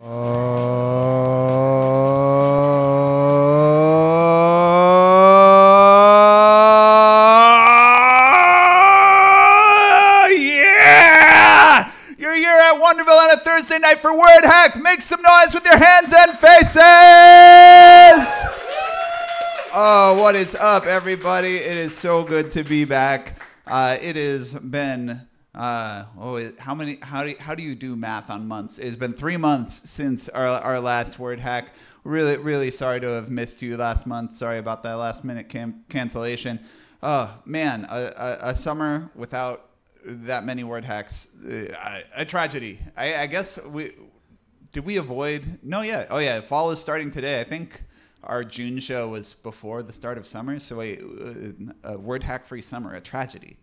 Yeah! You're here at Wonderville on a Thursday night for WordHack. Make some noise with your hands and faces! Oh, what is up, everybody? It is so good to be back. It has been... how do you do math on months? It's been 3 months since our last WordHack. Really sorry to have missed you last month. Sorry about that last minute cancellation. Oh man, a summer without that many WordHacks, a tragedy. I guess did we avoid? No, yeah. Oh yeah, fall is starting today. I think our June show was before the start of summer. So a WordHack free summer, a tragedy.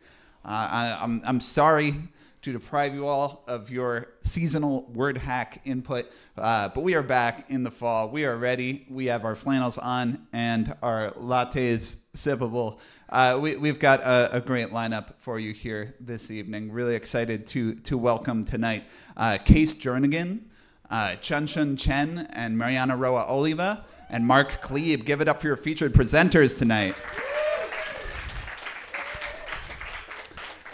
I'm sorry to deprive you all of your seasonal WordHack input, but we are back in the fall. We are ready. We have our flannels on and our lattes sippable. We've got a great lineup for you here this evening. Really excited to welcome tonight Jernigan, Qianxun Chen, and Mariana Oliva, and Mark Kleeb. Give it up for your featured presenters tonight.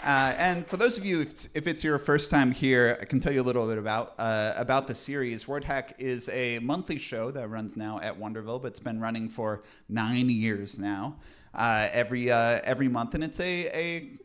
And for those of you, if it's your first time here, I can tell you a little bit about the series. WordHack is a monthly show that runs now at Wonderville, but it's been running for 9 years now, every month. And it's a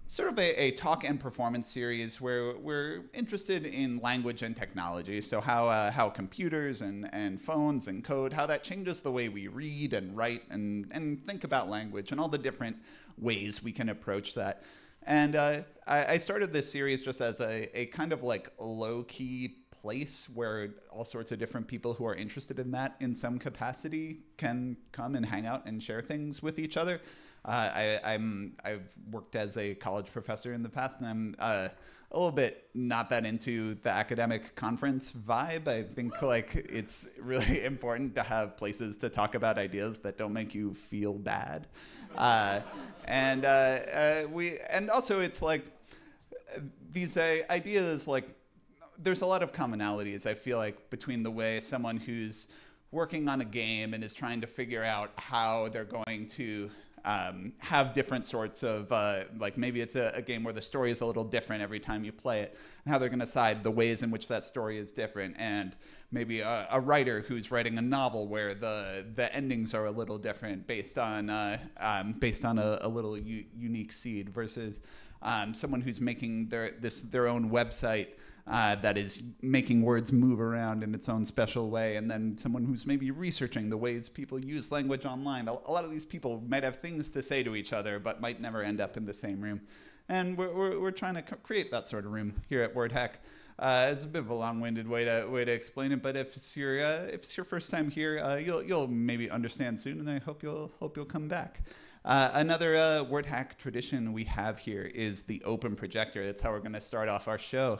sort of a talk and performance series where we're interested in language and technology. So how computers and phones and code, how that changes the way we read and write and think about language and all the different ways we can approach that. And I started this series just as a kind of like low-key place where all sorts of different people who are interested in that in some capacity can come and hang out and share things with each other. I've worked as a college professor in the past, and I'm a little bit not that into the academic conference vibe. I think like it's really important to have places to talk about ideas that don't make you feel bad. And also it's like these ideas, like there's a lot of commonalities, I feel like, between the way someone who's working on a game and is trying to figure out how they're going to have different sorts of, like maybe it's a game where the story is a little different every time you play it, and how they're going to decide the ways in which that story is different, and maybe a writer who's writing a novel where the endings are a little different based on a little unique seed versus someone who's making their own website that is making words move around in its own special way, and then someone who's maybe researching the ways people use language online. A lot of these people might have things to say to each other, but might never end up in the same room. And we're trying to create that sort of room here at WordHack. It's a bit of a long-winded way to explain it, but if it's your first time here, you'll maybe understand soon, and I hope you'll come back. Another WordHack tradition we have here is the open projector. That's how we're going to start off our show.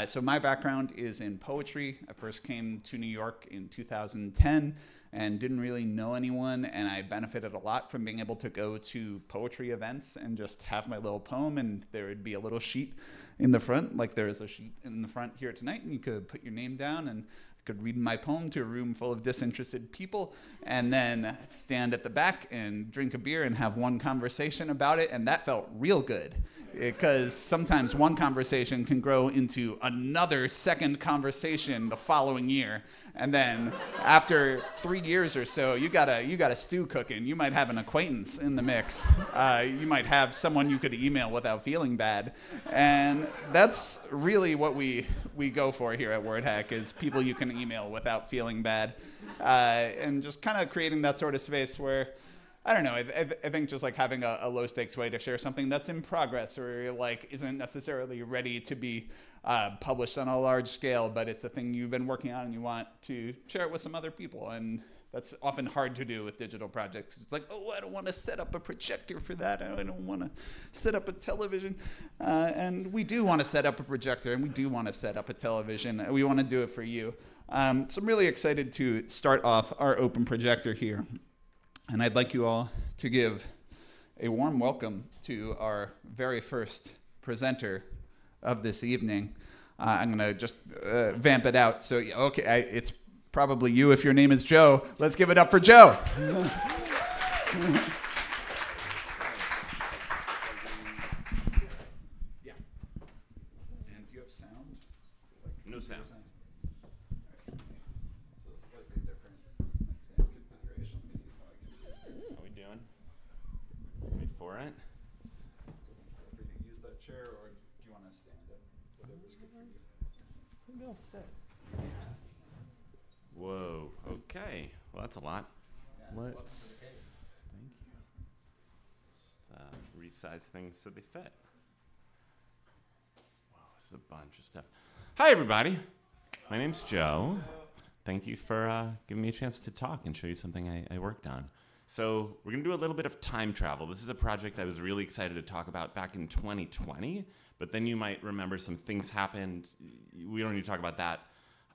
So my background is in poetry. I first came to New York in 2010 and didn't really know anyone, and I benefited a lot from being able to go to poetry events and just have my little poem, and there would be a little sheet in the front, like there is a sheet in the front here tonight, and you could put your name down, and I could read my poem to a room full of disinterested people, and then stand at the back and drink a beer and have one conversation about it, and that felt real good. Because sometimes one conversation can grow into another second conversation the following year, and then after 3 years or so, you got a stew cooking. You might have an acquaintance in the mix. You might have someone you could email without feeling bad, and that's really what we go for here at WordHack, is people you can email without feeling bad, and just kind of creating that sort of space where, I don't know, I think just like having a low stakes way to share something that's in progress or like isn't necessarily ready to be published on a large scale, but it's a thing you've been working on and you want to share it with some other people. And that's often hard to do with digital projects. It's like, oh, I don't want to set up a projector for that. I don't want to set up a television. And we do want to set up a projector, and we do want to set up a television. We want to do it for you. So I'm really excited to start off our open projector here. And I'd like you all to give a warm welcome to our very first presenter of this evening. I'm going to just vamp it out. So, okay, it's probably you if your name is Joe. Let's give it up for Joe. Yeah. And do you have sound? No sound. So slightly different stand configuration. Let me see how I can. How are we doing? Wait for it. Feel free to use that chair, or do you want to stand up? Whatever's good for you. Maybe I'll sit. Whoa. Okay. Well, that's a lot. Yeah, Let's. welcome to the cave. Thank you. Let's resize things so they fit. Wow, it's a bunch of stuff. Hi, everybody. My name's Joe. Thank you for giving me a chance to talk and show you something I worked on. So we're going to do a little bit of time travel. This is a project I was really excited to talk about back in 2020, but then you might remember some things happened. We don't need to talk about that.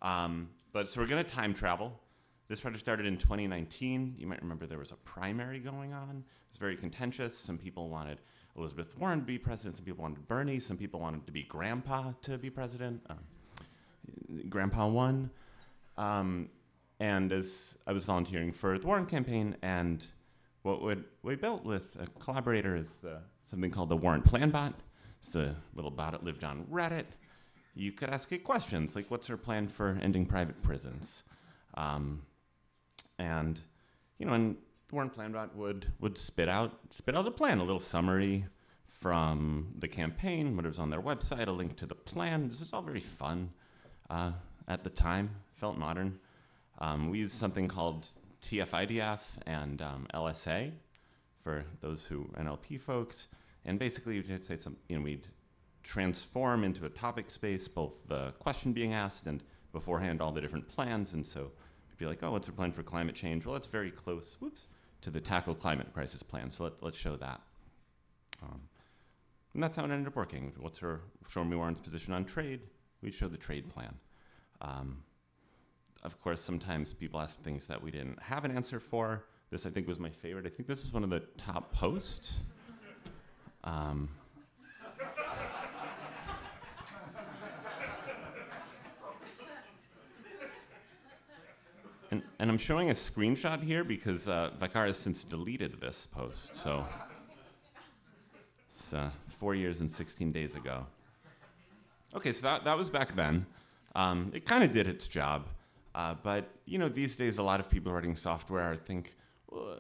But so we're going to time travel. This project started in 2019. You might remember there was a primary going on. It was very contentious. Some people wanted Elizabeth Warren to be president. Some people wanted Bernie. Some people wanted to be Grandpa to be president. Grandpa won. And as I was volunteering for the Warren campaign, and what we built with a collaborator is something called the Warren Plan Bot. It's a little bot that lived on Reddit. You could ask it questions like, what's her plan for ending private prisons? And the Warren Plan Bot would spit out a plan, a little summary from the campaign, what was on their website, a link to the plan. This was all very fun at the time, felt modern. We used something called TF-IDF and LSA for those who NLP folks, and basically you'd say we'd transform into a topic space both the question being asked and beforehand all the different plans, and so it'd be like, oh, what's her plan for climate change? Well, it's very close, to the tackle climate crisis plan. So let's show that. And that's how it ended up working. What's her, show me Warren's position on trade? We'd show the trade plan. Of course, sometimes people ask things that we didn't have an answer for. This, I think, was my favorite. I think this is one of the top posts. And I'm showing a screenshot here because Vicar has since deleted this post. So it's 4 years and 16 days ago. Okay, so that was back then. It kind of did its job. But, these days a lot of people writing software think, well,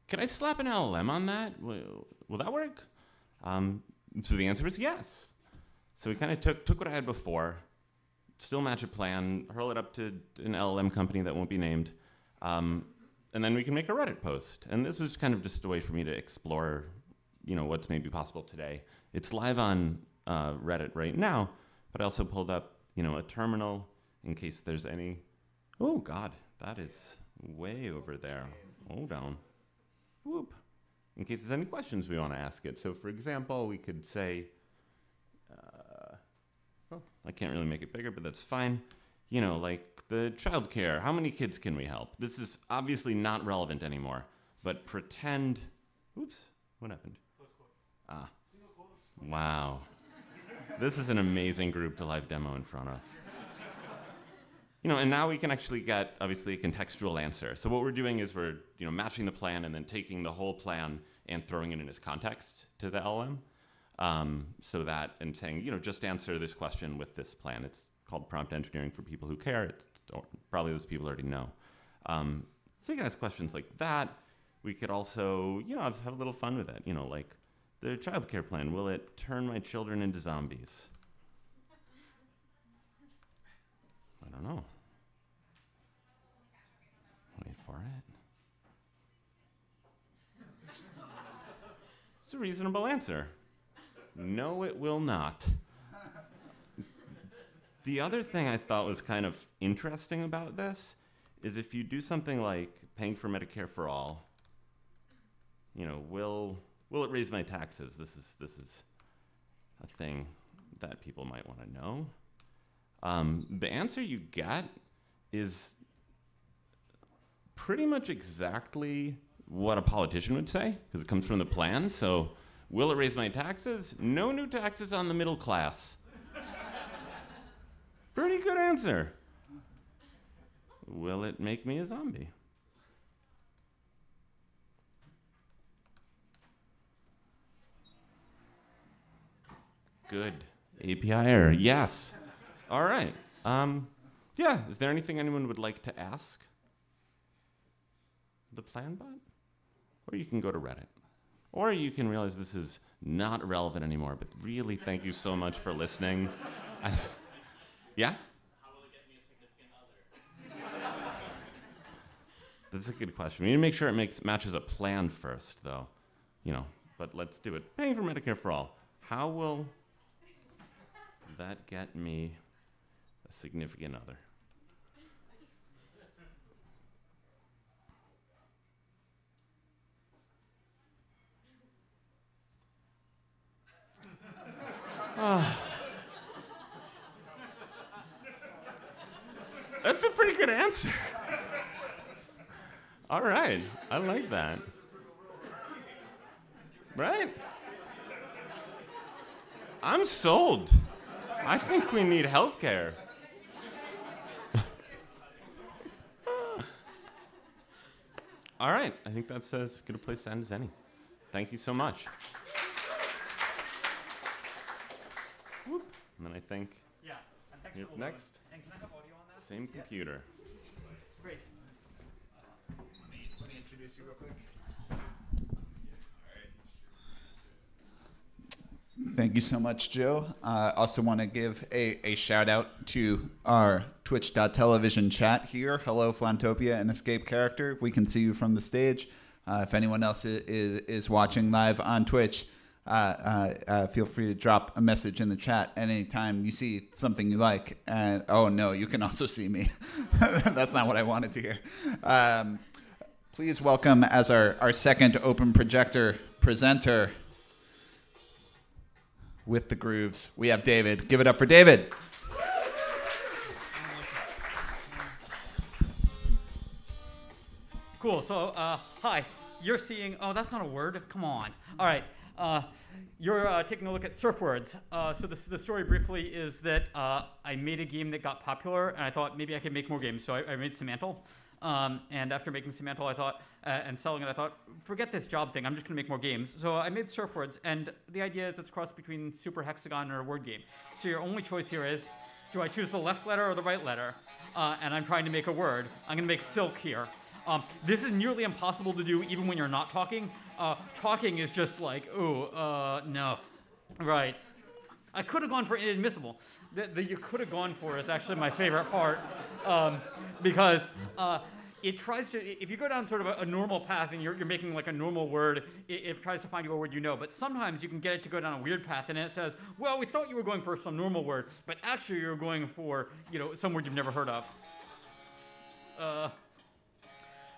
can I slap an LLM on that? Will that work? So the answer is yes. So we kind of took what I had before, still match a plan, hurl it up to an LLM company that won't be named, and then we can make a Reddit post. And this was kind of just a way for me to explore, what's maybe possible today. It's live on Reddit right now, but I also pulled up, a terminal in case there's any. Oh God, that is way over there. Hold on. Whoop. In case there's any questions we want to ask it. So for example, we could say, I can't really make it bigger, but that's fine. Like the childcare, how many kids can we help? This is obviously not relevant anymore, but pretend, oops, what happened? Wow. This is an amazing group to live demo in front of. And now we can actually get, obviously, a contextual answer. So what we're doing is we're, matching the plan and then taking the whole plan and throwing it in as context to the LM. So that, and saying, just answer this question with this plan. It's called prompt engineering for people who care. It's probably those people already know. So you can ask questions like that. We could also, have a little fun with it. Like the childcare plan, will it turn my children into zombies? I don't know. Wait for it. It's a reasonable answer. No, it will not. The other thing I thought was kind of interesting about this is if you do something like paying for Medicare for all, will it raise my taxes? This is a thing that people might want to know. The answer you get is pretty much exactly what a politician would say, because it comes from the plan. So, will it raise my taxes? No new taxes on the middle class. Pretty good answer. Will it make me a zombie? Good. API error. Yes. All right. Yeah. Is there anything anyone would like to ask the plan bot? Or you can go to Reddit. Or you can realize this is not relevant anymore, but really thank you so much for listening. Yeah? How will it get me a significant other? That's a good question. We need to make sure it matches a plan first, though. You know, but let's do it. Paying for Medicare for all. How will that get me a significant other? That's a pretty good answer. All right, I like that. Right? I'm sold. I think we need healthcare. All right, I think that's as good a place to end as any. Thank you so much. Whoop. And then I think Yeah. And thanks you're for next. And can I have audio on that? Same computer. Great. Let me introduce you real quick. Thank you so much, Joe. Also want to give a shout out to our twitch.tv chat here. Hello, Flantopia and Escape Character. We can see you from the stage. If anyone else is watching live on Twitch, feel free to drop a message in the chat anytime you see something you like. And oh no, you can also see me. That's not what I wanted to hear. Please welcome as our second open projector presenter with the grooves, we have David. Give it up for David. Cool. So, hi. You're seeing. Oh, that's not a word. Come on. All right. You're taking a look at surf words. So the story briefly is that I made a game that got popular, and I thought maybe I could make more games. So I made Semantle. And after making Semantle, I thought, and selling it, I thought, forget this job thing. I'm just going to make more games. So I made surf words, and the idea is it's a cross between Super Hexagon and a word game. So your only choice here is, do I choose the left letter or the right letter? And I'm trying to make a word. I'm going to make silk here. This is nearly impossible to do even when you're not talking. Talking is just like, no. Right. I could have gone for inadmissible. The you could have gone for is actually my favorite part because it tries to, if you go down sort of a normal path and you're making like a normal word, it tries to find you a word you know. But sometimes you can get it to go down a weird path and it says, well, we thought you were going for some normal word, but actually you're going for, some word you've never heard of.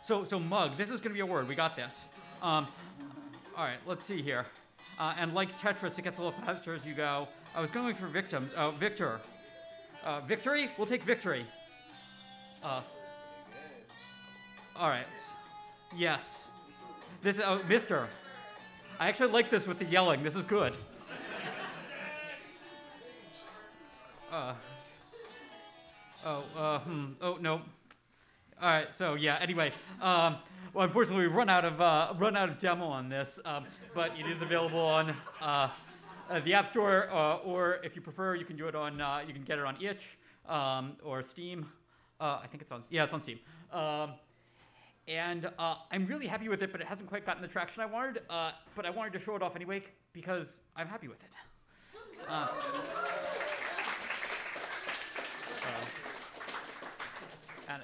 So mug, this is going to be a word. We got this. All right, let's see here. And like Tetris, it gets a little faster as you go. I was going for victims. Oh, Victor. Victory? We'll take victory. All right. Yes. This is, Mister. I actually like this with the yelling. This is good. Oh, no. All right, so yeah, anyway. Well, unfortunately, we've run out of demo on this, but it is available on the App Store, or if you prefer, you can do it on, you can get it on itch or Steam. I think it's on, yeah, it's on Steam. And I'm really happy with it, but it hasn't quite gotten the traction I wanted. But I wanted to show it off anyway because I'm happy with it.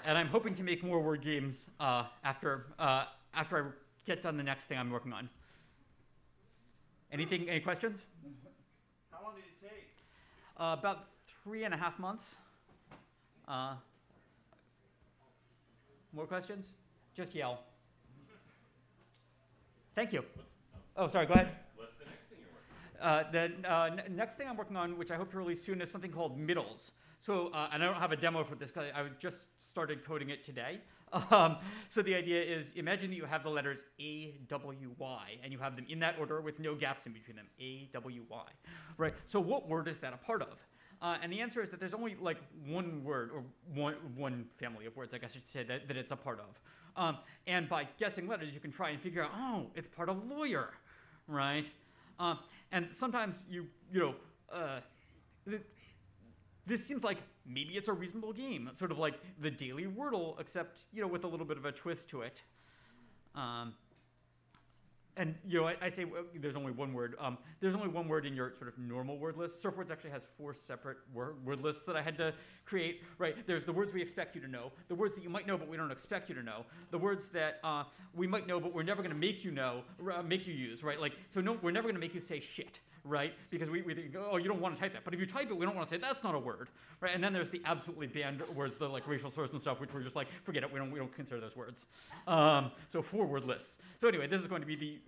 And I'm hoping to make more word games after I get done the next thing I'm working on. Any questions? How long did it take? About 3.5 months. More questions? Just yell. Thank you. Oh, sorry, go ahead. What's the next thing you're working on? The next thing I'm working on, which I hope to release soon, is something called Middles. So, and I don't have a demo for this because I just started coding it today. So the idea is, imagine that you have the letters A, W, Y, and you have them in that order with no gaps in between them. A, W, Y, right? So what word is that a part of? And the answer is that there's only like one word or one family of words, I guess I should say, that it's a part of. And by guessing letters, you can try and figure out, oh, it's part of lawyer, right? And sometimes this seems like maybe it's a reasonable game, sort of like the Daily Wordle, except with a little bit of a twist to it. And I say there's only one word. There's only one word in your sort of normal word list. Surfwords actually has 4 separate word lists that I had to create. Right? There's the words we expect you to know, the words that you might know but we don't expect you to know, the words that we might know but we're never going to make you know, make you use. Right? Like no, we're never going to make you say shit. Right? Because we think, oh, you don't want to type that. But if you type it, we don't want to say that's not a word. Right? And then there's the absolutely banned words, the like racial slurs and stuff, which we're just like, forget it. We don't consider those words. So 4 word lists. So anyway, this is going to be the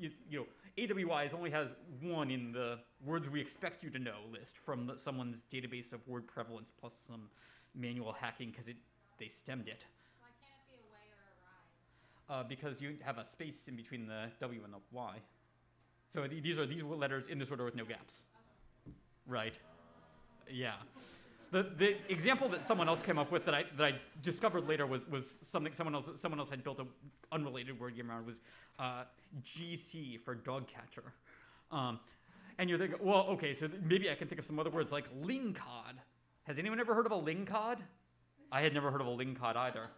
AWI's only has 1 in the words we expect you to know list from someone's database of word prevalence plus some manual hacking because they stemmed it. Why can't it be a way or a rhyme? Because you have a space in between the W and the Y. So these are letters in this order with no gaps. Right. Yeah. The example that someone else came up with that I discovered later was something someone else had built an unrelated word game around was GC for dog catcher. And you're thinking, well, okay, so maybe I can think of some other words like lingcod. Has anyone ever heard of a lingcod? I had never heard of a lingcod either.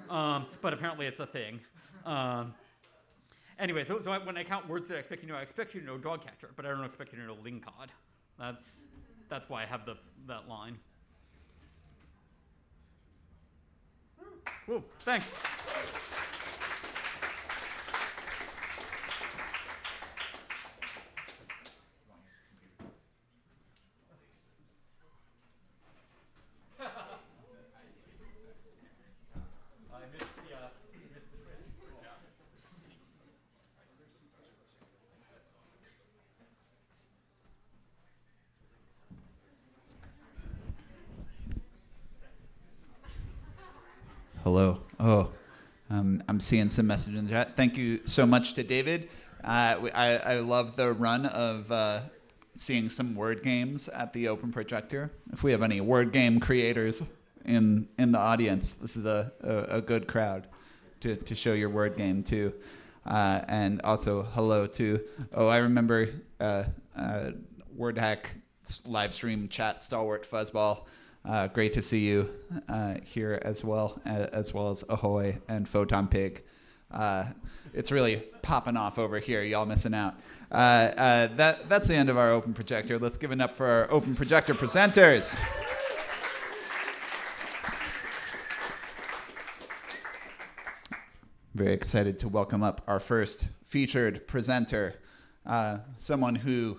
But apparently it's a thing. Anyway, so when I count words that I expect you to know dog catcher, but I don't expect you to know lingcod. That's why I have that line. Whoa, thanks. Hello. Oh, I'm seeing some message in the chat. Thank you so much to David. I love the run of seeing some word games at the Open Projector. If we have any word game creators in the audience, this is a good crowd to show your word game to. And also hello to, I remember WordHack live stream chat stalwart Fuzzball. Great to see you here as well as Ahoy and Photon Pig. It's really popping off over here. Y'all missing out. That's the end of our Open Projector. Let's give it up for our Open Projector presenters. Very excited to welcome up our first featured presenter, someone who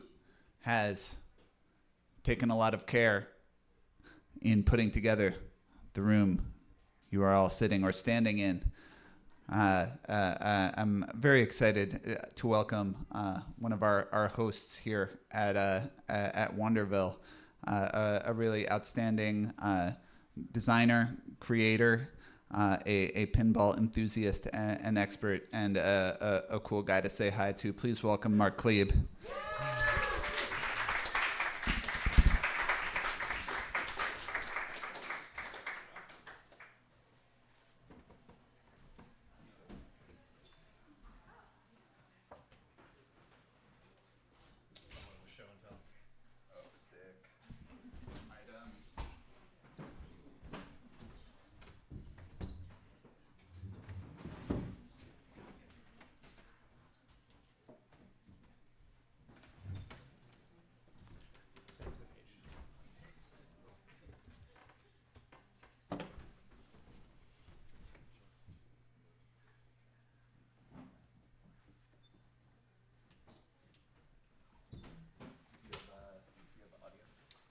has taken a lot of care in putting together the room you are all sitting or standing in. I'm very excited to welcome one of our hosts here at Wonderville, a really outstanding designer, creator, a pinball enthusiast and expert, and a cool guy to say hi to. Please welcome Mark Kleeb.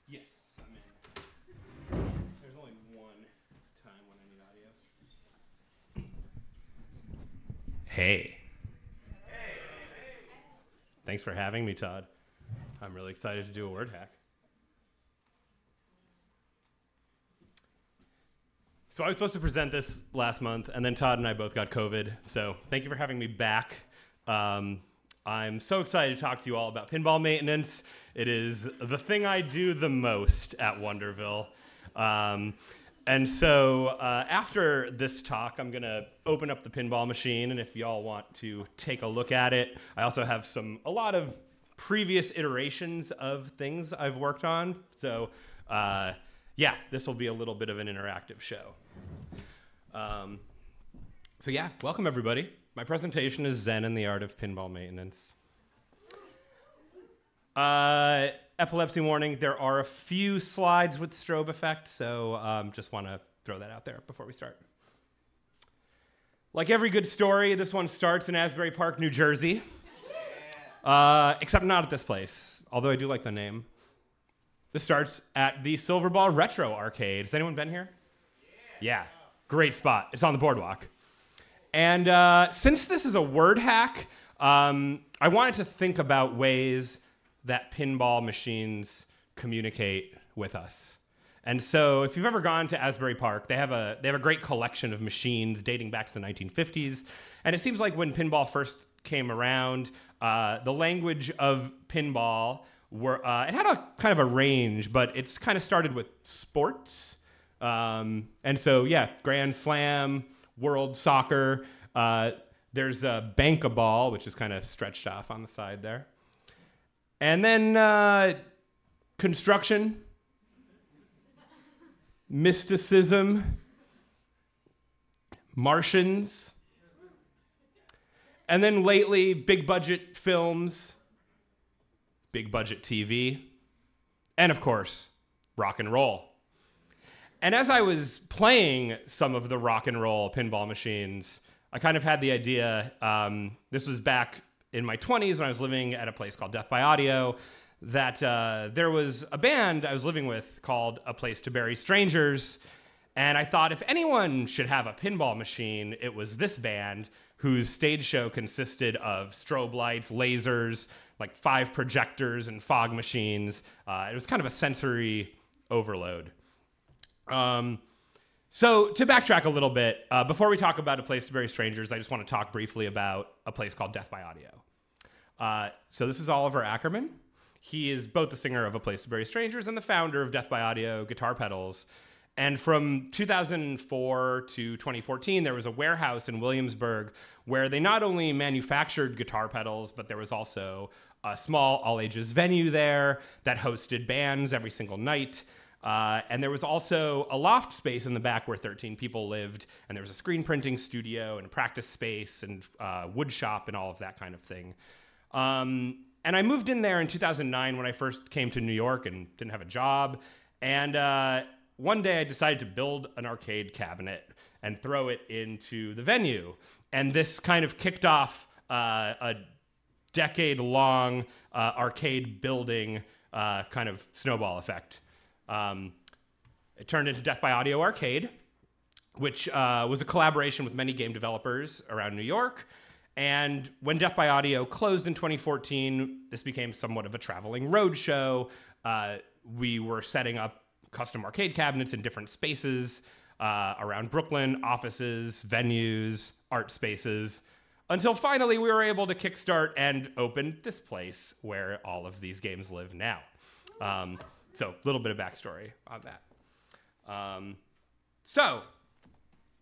Yes, I'm in. There's only one time when I need audio. Hey. Thanks for having me, Todd. I'm really excited to do a word hack. So I was supposed to present this last month, and then Todd and I both got COVID. So thank you for having me back. I'm so excited to talk to you all about pinball maintenance. It is the thing I do the most at Wonderville. And so after this talk, I'm going to open up the pinball machine, and if y'all want to take a look at it, I also have a lot of previous iterations of things I've worked on. So yeah, this will be a little bit of an interactive show. So yeah, welcome everybody. My presentation is Zen and the Art of Pinball Maintenance. Epilepsy warning, there are a few slides with strobe effect, so just want to throw that out there before we start. Like every good story, this one starts in Asbury Park, New Jersey. Except not at this place, although I do like the name. This starts at the Silver Ball Retro Arcade. Has anyone been here? Yeah, great spot. It's on the boardwalk. And since this is a WordHack, I wanted to think about ways that pinball machines communicate with us. And so if you've ever gone to Asbury Park, they have a great collection of machines dating back to the 1950s. And it seems like when pinball first came around, the language of pinball it had a kind of a range, but it's kind of started with sports. And so, yeah, Grand Slam, World Soccer. There's a bank-a-ball, which is kind of stretched off on the side there. And then construction, mysticism, Martians, and then lately, big-budget films, big-budget TV, and of course, rock and roll. And as I was playing some of the rock and roll pinball machines, I kind of had the idea, this was back in my 20s when I was living at a place called Death by Audio, that there was a band I was living with called A Place to Bury Strangers, and I thought if anyone should have a pinball machine, it was this band, whose stage show consisted of strobe lights, lasers, like 5 projectors and fog machines. It was kind of a sensory overload. So to backtrack a little bit, before we talk about A Place to Bury Strangers, I just want to talk briefly about a place called Death by Audio. So this is Oliver Ackerman. He is both the singer of A Place to Bury Strangers and the founder of Death by Audio Guitar Pedals. And from 2004 to 2014, there was a warehouse in Williamsburg where they not only manufactured guitar pedals, but there was also a small all-ages venue there that hosted bands every single night. And there was also a loft space in the back where 13 people lived, and there was a screen printing studio and a practice space and wood shop and all of that kind of thing. And I moved in there in 2009 when I first came to New York and didn't have a job. And one day I decided to build an arcade cabinet and throw it into the venue. And this kind of kicked off a decade-long arcade building kind of snowball effect. It turned into Death by Audio Arcade, which was a collaboration with many game developers around New York. And when Death by Audio closed in 2014, this became somewhat of a traveling road show. We were setting up custom arcade cabinets in different spaces around Brooklyn, offices, venues, art spaces, until finally we were able to kickstart and open this place where all of these games live now. So a little bit of backstory on that. So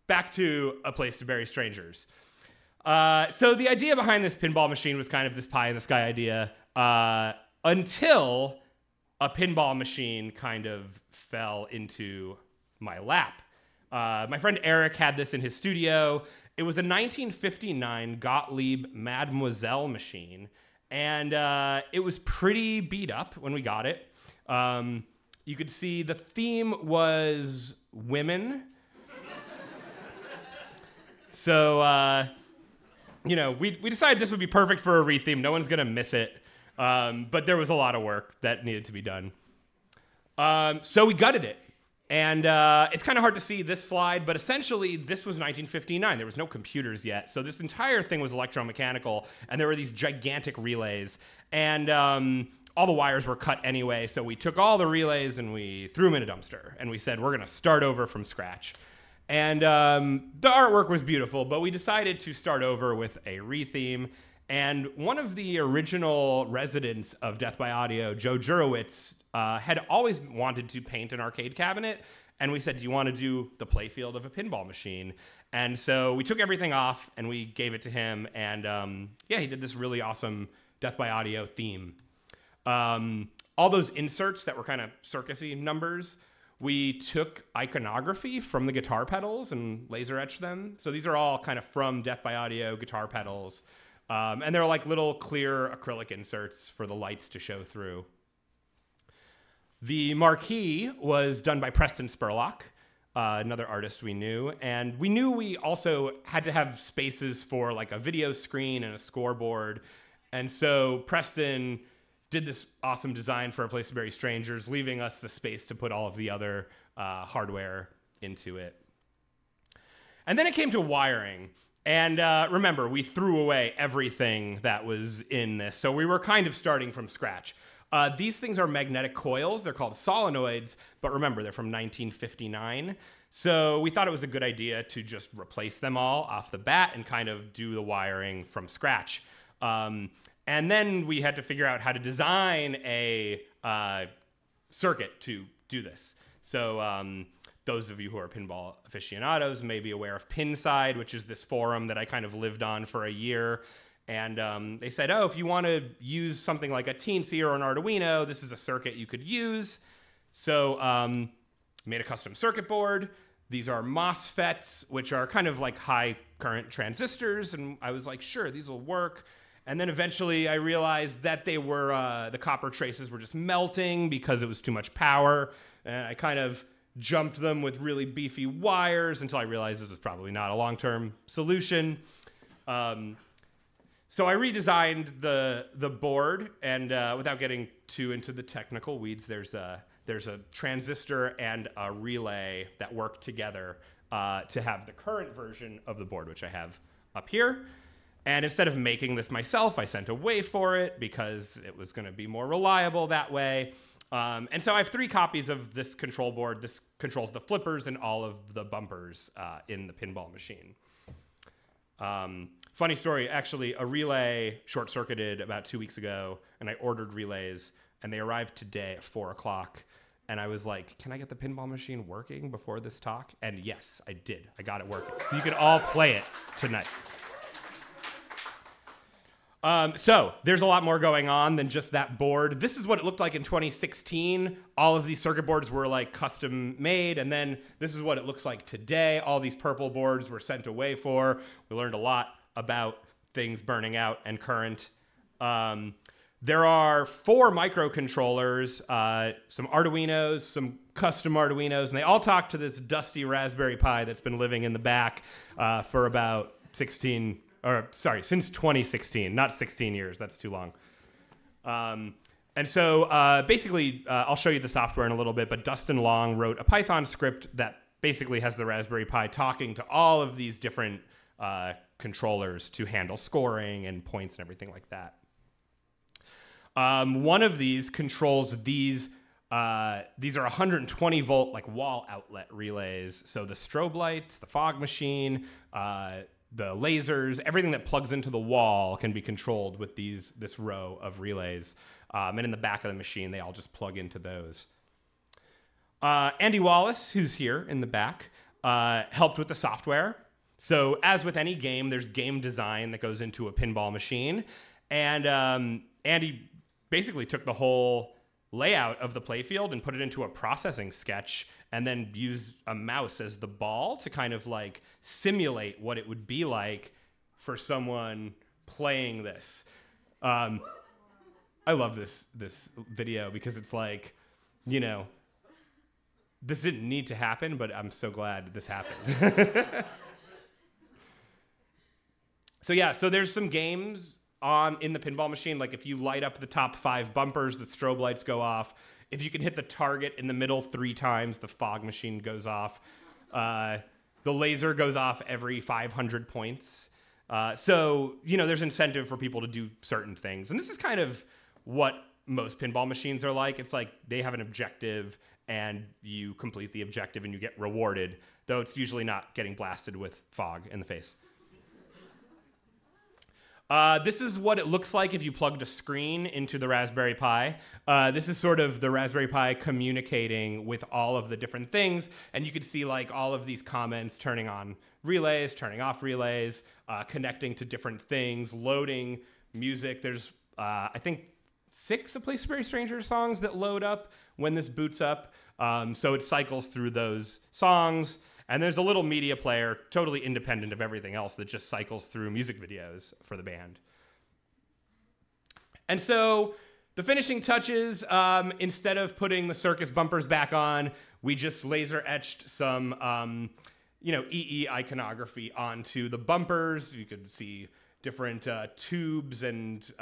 back to A Place to Bury Strangers. So the idea behind this pinball machine was kind of this pie-in-the-sky idea until a pinball machine kind of fell into my lap. My friend Eric had this in his studio. It was a 1959 Gottlieb Mademoiselle machine, and it was pretty beat up when we got it. You could see the theme was women. So, you know, we decided this would be perfect for a retheme. No one's going to miss it. But there was a lot of work that needed to be done. So we gutted it. And it's kind of hard to see this slide, but essentially this was 1959. There was no computers yet. So this entire thing was electromechanical, and there were these gigantic relays. And all the wires were cut anyway, so we took all the relays and we threw them in a dumpster. And we said, we're going to start over from scratch. And the artwork was beautiful, but we decided to start over with a retheme. And one of the original residents of Death by Audio, Joe Jurowitz, had always wanted to paint an arcade cabinet. And we said, do you want to do the playfield of a pinball machine? And so we took everything off and we gave it to him. And he did this really awesome Death by Audio theme. All those inserts that were kind of circusy numbers, we took iconography from the guitar pedals and laser etched them. So these are all kind of from Death by Audio guitar pedals. And they're like little clear acrylic inserts for the lights to show through. The marquee was done by Preston Spurlock, another artist we knew. And we knew we also had to have spaces for like a video screen and a scoreboard. And so Preston did this awesome design for A Place to Bury Strangers, leaving us the space to put all of the other hardware into it. And then it came to wiring. And remember, we threw away everything that was in this. So we were kind of starting from scratch. These things are magnetic coils. They're called solenoids. But remember, they're from 1959. So we thought it was a good idea to just replace them all off the bat and kind of do the wiring from scratch. And then we had to figure out how to design a circuit to do this. So those of you who are pinball aficionados may be aware of Pinside, which is this forum that I kind of lived on for a year. And they said, oh, if you want to use something like a Teensy or an Arduino, this is a circuit you could use. So made a custom circuit board. These are MOSFETs, which are kind of like high current transistors. And I was like, sure, these will work. And then eventually I realized that they were, the copper traces were just melting because it was too much power. And I kind of jumped them with really beefy wires until I realized this was probably not a long-term solution. So I redesigned the board, and without getting too into the technical weeds, there's a transistor and a relay that work together to have the current version of the board, which I have up here. And instead of making this myself, I sent away for it because it was going to be more reliable that way. And so I have 3 copies of this control board. This controls the flippers and all of the bumpers in the pinball machine. Funny story, actually, a relay short-circuited about 2 weeks ago, and I ordered relays, and they arrived today at 4 o'clock. And I was like, can I get the pinball machine working before this talk? And yes, I did. I got it working. So you can all play it tonight. So there's a lot more going on than just that board. This is what it looked like in 2016. All of these circuit boards were like custom made. And then this is what it looks like today. All these purple boards were sent away for. We learned a lot about things burning out and current. There are 4 microcontrollers, some Arduinos, some custom Arduinos, and they all talk to this dusty Raspberry Pi that's been living in the back for about since 2016, not 16 years. That's too long. And so basically, I'll show you the software in a little bit, but Dustin Long wrote a Python script that basically has the Raspberry Pi talking to all of these different controllers to handle scoring and points and everything like that. One of these controls these are 120 volt like wall outlet relays. So the strobe lights, the fog machine, the lasers, everything that plugs into the wall can be controlled with this row of relays. And in the back of the machine, they all just plug into those. Andy Wallace, who's here in the back, helped with the software. So as with any game, there's game design that goes into a pinball machine. And Andy basically took the whole layout of the playfield and put it into a processing sketch and then used a mouse as the ball to kind of like simulate what it would be like for someone playing this. I love this video because it's like, you know, this didn't need to happen, but I'm so glad that this happened. So there's some games in the pinball machine. Like if you light up the top 5 bumpers, the strobe lights go off. If you can hit the target in the middle 3 times, the fog machine goes off. The laser goes off every 500 points. So, you know, there's incentive for people to do certain things. And this is kind of what most pinball machines are like. It's like they have an objective and you complete the objective and you get rewarded, though it's usually not getting blasted with fog in the face. This is what it looks like if you plugged a screen into the Raspberry Pi. This is sort of the Raspberry Pi communicating with all of the different things, and you could see like all of these comments turning on relays, turning off relays, connecting to different things, loading music. There's, I think, 6 A Place to Bury Strangers songs that load up when this boots up. So it cycles through those songs. And there's a little media player, totally independent of everything else, that just cycles through music videos for the band. And so the finishing touches, instead of putting the circus bumpers back on, we just laser etched some, EE iconography onto the bumpers. You could see different tubes and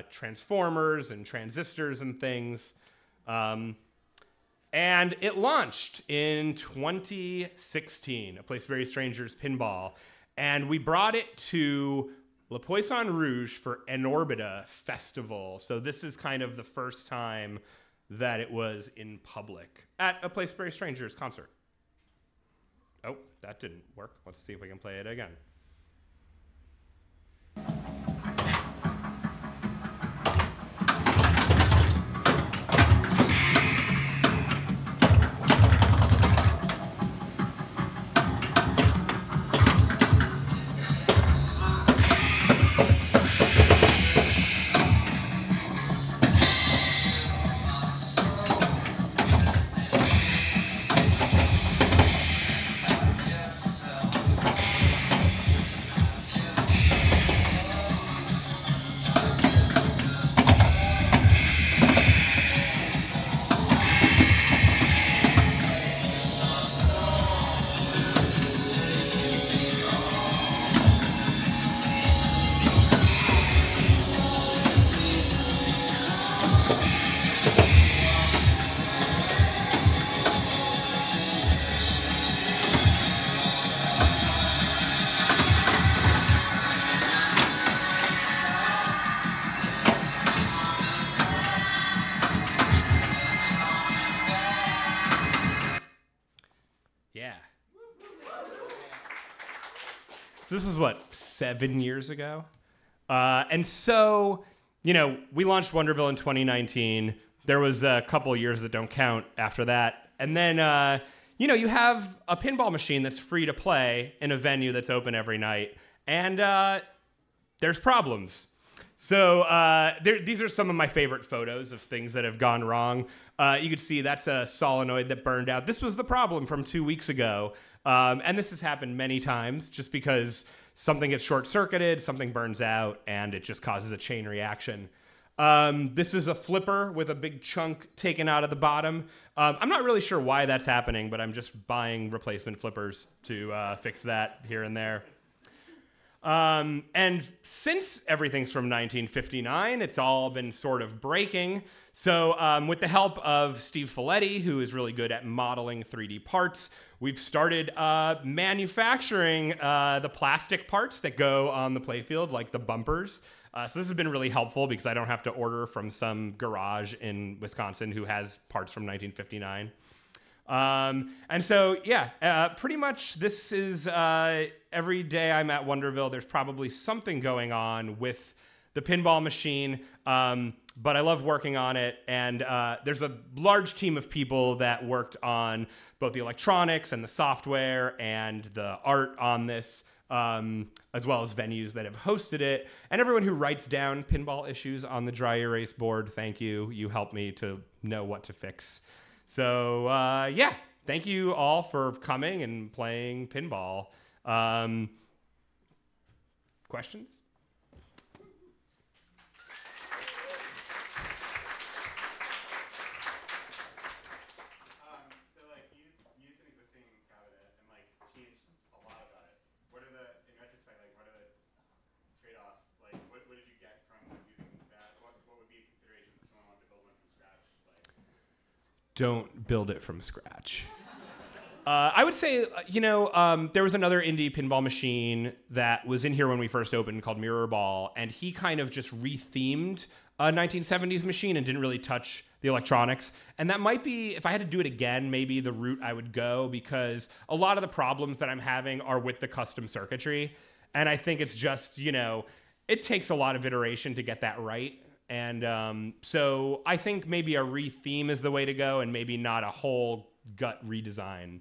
transformers and transistors and things. And it launched in 2016, A Place to Bury Strangers Pinball. And we brought it to Le Poisson Rouge for Enorbita Festival. So this is kind of the first time that it was in public at A Place to Bury Strangers concert. Oh, that didn't work. Let's see if we can play it again. So this was, what, 7 years ago? And so, we launched Wonderville in 2019. There was a couple years that don't count after that. And then, you have a pinball machine that's free to play in a venue that's open every night. And there's problems. So these are some of my favorite photos of things that have gone wrong. You could see that's a solenoid that burned out. This was the problem from 2 weeks ago. And this has happened many times just because something gets short-circuited, something burns out, and it just causes a chain reaction. This is a flipper with a big chunk taken out of the bottom. I'm not really sure why that's happening, but I'm just buying replacement flippers to fix that here and there. And since everything's from 1959, it's all been sort of breaking. So with the help of Steve Folletti, who is really good at modeling 3D parts, we've started manufacturing the plastic parts that go on the playfield, like the bumpers. So this has been really helpful because I don't have to order from some garage in Wisconsin who has parts from 1959. And so, pretty much this is every day I'm at Wonderville, there's probably something going on with the pinball machine, but I love working on it. And there's a large team of people that worked on both the electronics and the software and the art on this, as well as venues that have hosted it. And everyone who writes down pinball issues on the dry erase board, thank you. You help me to know what to fix. So, thank you all for coming and playing pinball. Questions? So, you use an existing cabinet and, changed a lot about it. What are in retrospect, what are the trade-offs? What did you get from using that? What would be considerations if someone wanted to build one from scratch? Don't build it from scratch. I would say, there was another indie pinball machine that was in here when we first opened called Mirror Ball, and he kind of just rethemed a 1970s machine and didn't really touch the electronics. And that might be, if I had to do it again, maybe the route I would go, because a lot of the problems that I'm having are with the custom circuitry. And I think it's just, it takes a lot of iteration to get that right. And so I think maybe a re-theme is the way to go, and maybe not a whole gut redesign.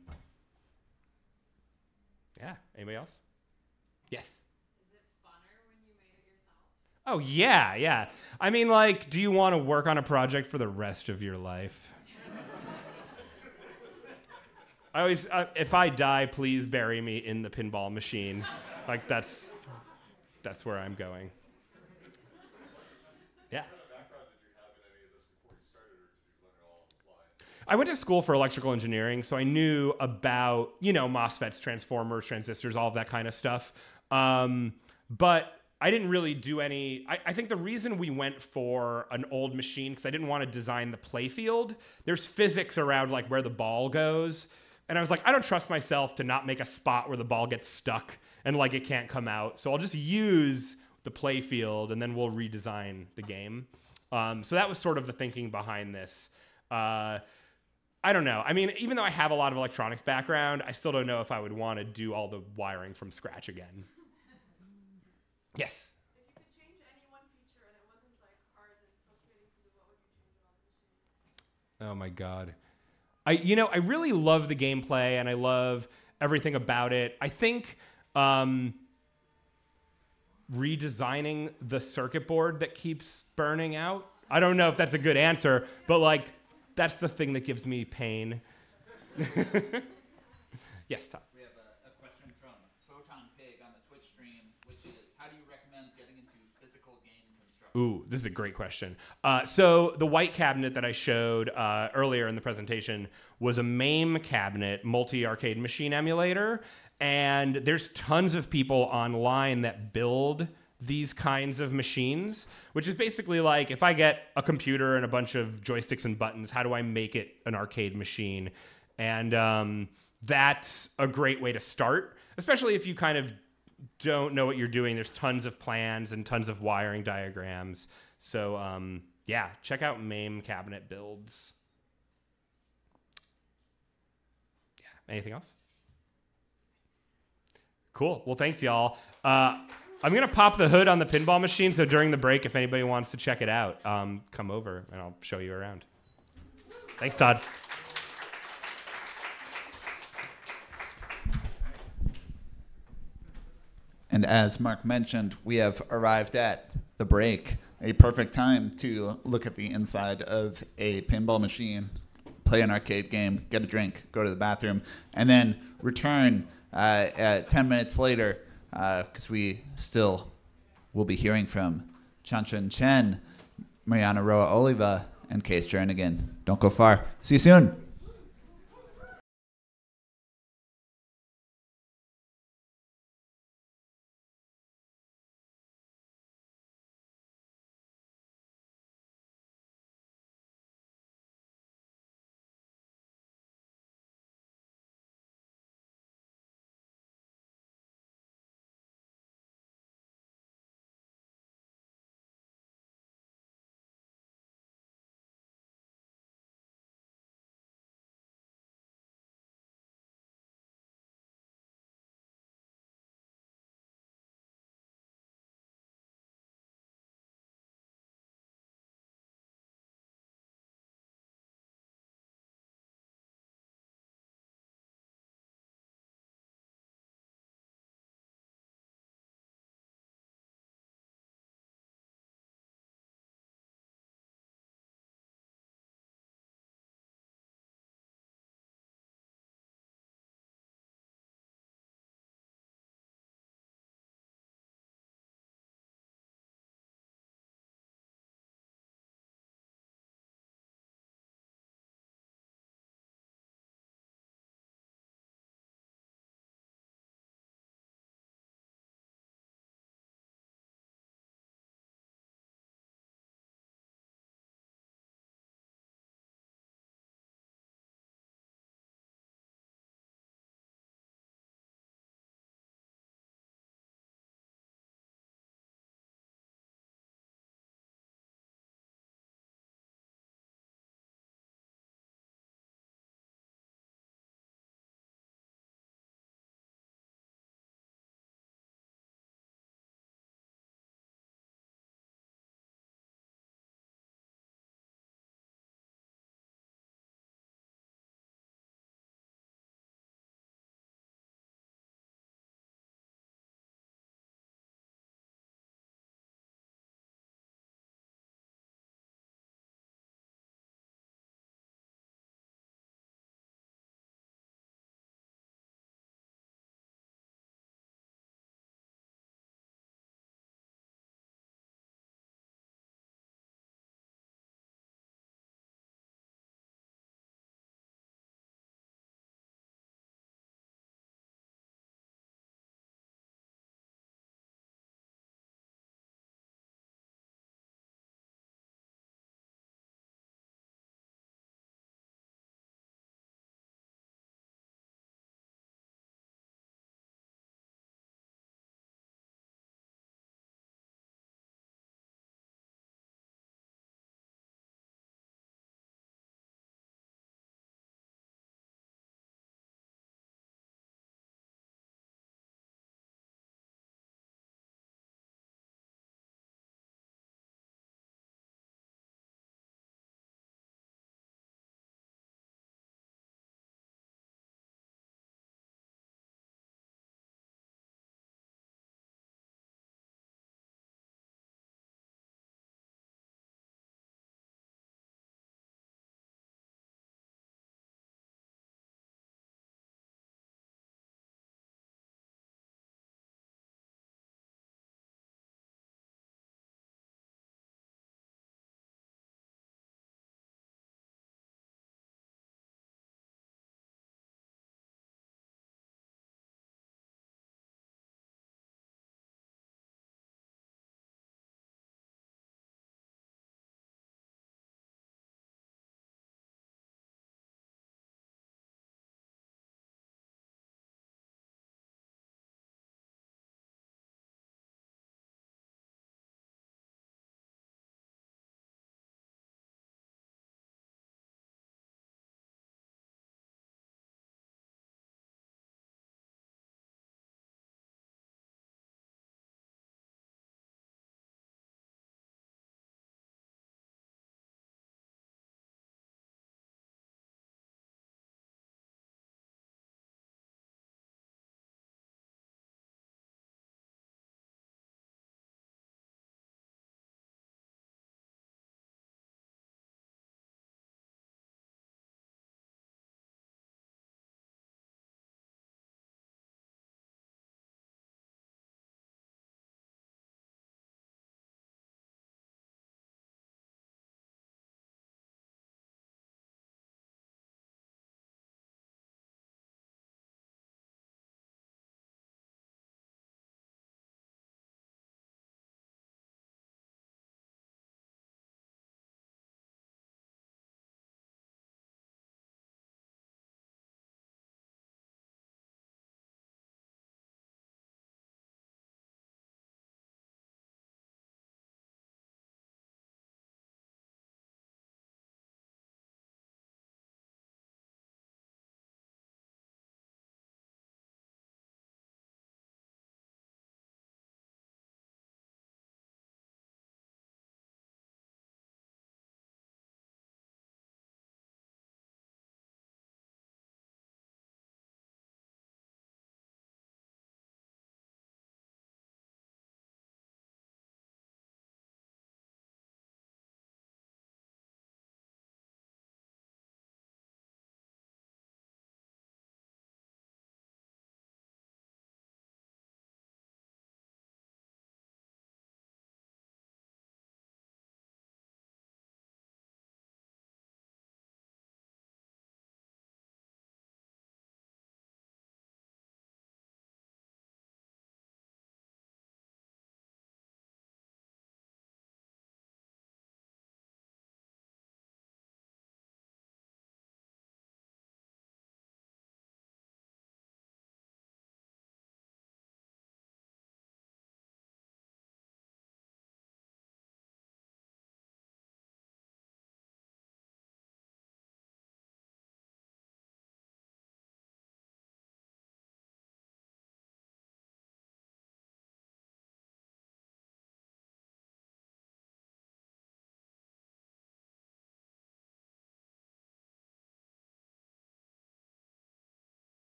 Yeah. Anybody else? Yes. Is it funner when you made it yourself? Oh, yeah, yeah. I mean, like, do you want to work on a project for the rest of your life? I always, if I die, please bury me in the pinball machine. Like, that's where I'm going. Yeah. I went to school for electrical engineering, so I knew about, you know, MOSFETs, transformers, transistors, all of that kind of stuff. But I didn't really do any. I think the reason we went for an old machine, because I didn't want to design the playfield. There's physics around like where the ball goes. And I was like, I don't trust myself to not make a spot where the ball gets stuck and like it can't come out. So I'll just use the playfield and then we'll redesign the game. So that was sort of the thinking behind this. I don't know. I mean, even though I have a lot of electronics background, I still don't know if I would want to do all the wiring from scratch again. Yes? If you could change any one feature and it wasn't like hard and frustrating to do, what would you change about the machine? Oh my God. I really love the gameplay and I love everything about it. I think redesigning the circuit board that keeps burning out. I don't know if that's a good answer, but like that's the thing that gives me pain. Yes, Tom. We have a question from Photon Pig on the Twitch stream, which is, how do you recommend getting into physical game construction? Ooh, this is a great question. So the white cabinet that I showed earlier in the presentation was a MAME cabinet, multi-arcade machine emulator. And there's tons of people online that build these kinds of machines, which is basically like, if I get a computer and a bunch of joysticks and buttons, how do I make it an arcade machine? And that's a great way to start, especially if you kind of don't know what you're doing. There's tons of plans and tons of wiring diagrams. So yeah, check out MAME cabinet builds. Yeah, anything else? Cool. Well, thanks, y'all. I'm going to pop the hood on the pinball machine, so during the break, if anybody wants to check it out, come over and I'll show you around. Thanks, Todd. And as Mark mentioned, we have arrived at the break, a perfect time to look at the inside of a pinball machine, play an arcade game, get a drink, go to the bathroom, and then return 10 minutes later, because we still will be hearing from Qianxun Chen, Mariana Oliva, and Jernigan. Don't go far. See you soon.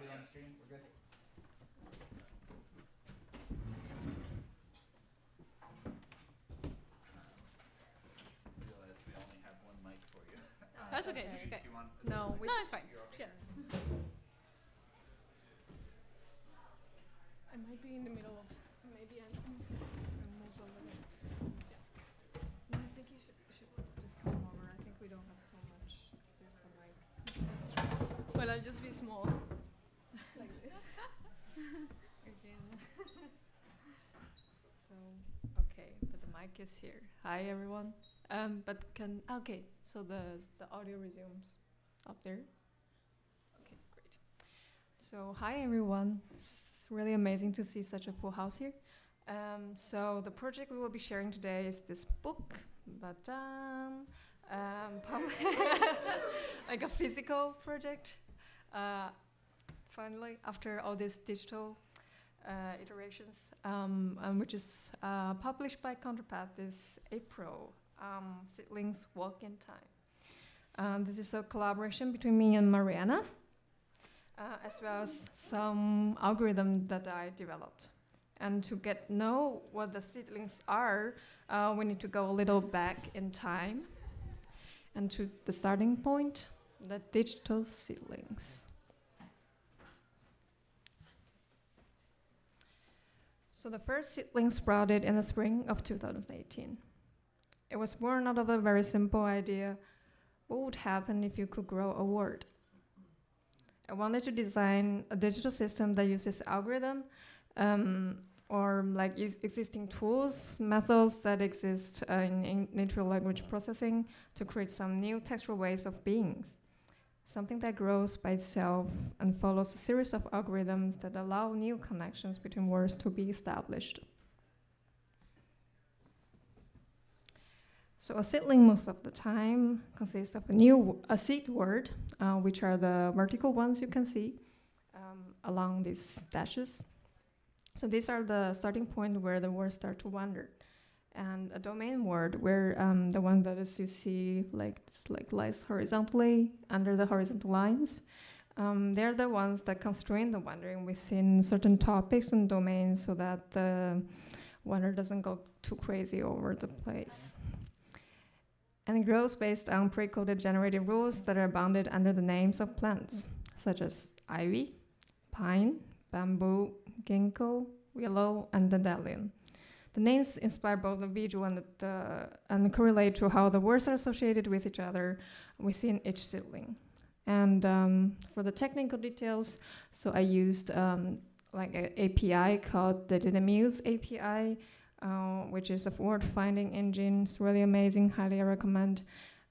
audio on stream? We're good. Realize we only have one mic for you. That's okay. That's okay. Do you want? No, we No, just, it's fine. yeah. I might be in the middle of. Maybe I can move a little. Yeah. No, I think you should just come over. I think we don't have so much. 'Cause there's the mic. Well, I'll just be small. Like this. Again. So, okay, but the mic is here. Hi, everyone. Okay, so the audio resumes up there. Okay, great. So, hi, everyone. It's really amazing to see such a full house here. So, the project we will be sharing today is this book, like a physical project. Finally, after all these digital iterations, which is published by Counterpath this April, Seedlings Walk in Time. This is a collaboration between me and Mariana, as well as some algorithm that I developed. And to get know what the seedlings are, we need to go a little back in time and to the starting point, the digital seedlings. So the first seedling sprouted in the spring of 2018. It was born out of a very simple idea. What would happen if you could grow a word? I wanted to design a digital system that uses algorithm or like existing tools, methods that exist in natural language processing to create some new textual ways of beings. Something that grows by itself and follows a series of algorithms that allow new connections between words to be established. So a seedling most of the time consists of a seed word, which are the vertical ones you can see along these dashes. So these are the starting point where the words start to wander. And a domain word where the one that is you see lies horizontally under the horizontal lines. They're the ones that constrain the wandering within certain topics and domains so that the wander doesn't go too crazy over the place. And it grows based on pre-coded generated rules that are bounded under the names of plants, such as ivy, pine, bamboo, ginkgo, willow, and dandelion. The names inspire both the visual and correlate to how the words are associated with each other within each seedling. And for the technical details, so I used like an API called the Dynamuse API, which is a word finding engine. It's really amazing, highly recommend.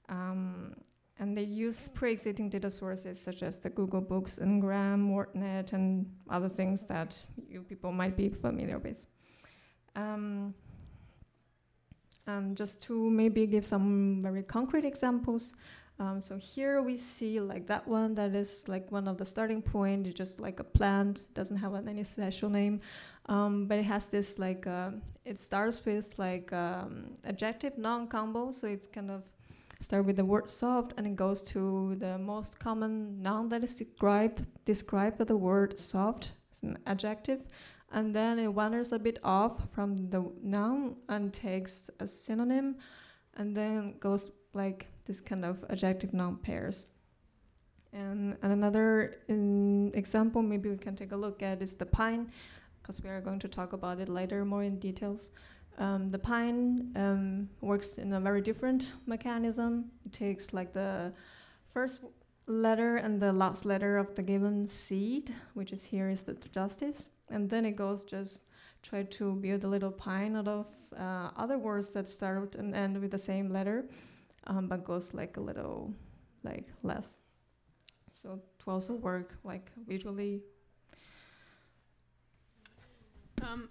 And they use pre-existing data sources such as the Google Books, Ngram, WordNet, and other things that you people might be familiar with. And just to maybe give some very concrete examples. So here we see like that one that is like one of the starting point. It's just like a plant, doesn't have any special name, but it has this like, it starts with like adjective non-combo. So it's kind of start with the word soft and it goes to the most common noun that is described by the word soft. It's an adjective. And then it wanders a bit off from the noun and takes a synonym and then goes like this kind of adjective noun pairs. And another example maybe we can take a look at is the pine, because we are going to talk about it later more in details. The pine works in a very different mechanism. It takes like the first letter and the last letter of the given seed, which is here is the justice. And then it goes just try to build a little pine out of other words that start and end with the same letter, but goes like a little like less. So to also work like visually.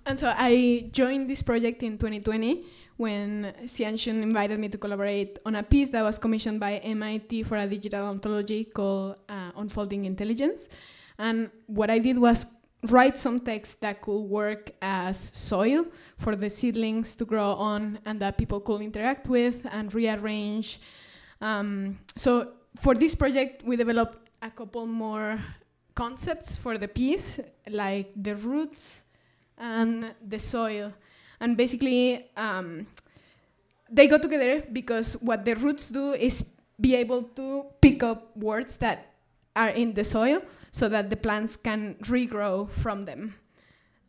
And so I joined this project in 2020 when Qianxun invited me to collaborate on a piece that was commissioned by MIT for a digital ontology called Unfolding Intelligence. And what I did was write some text that could work as soil for the seedlings to grow on and that people could interact with and rearrange. So for this project, we developed a couple more concepts for the piece, like the roots and the soil. And basically, they go together because what the roots do is be able to pick up words that are in the soil so that the plants can regrow from them.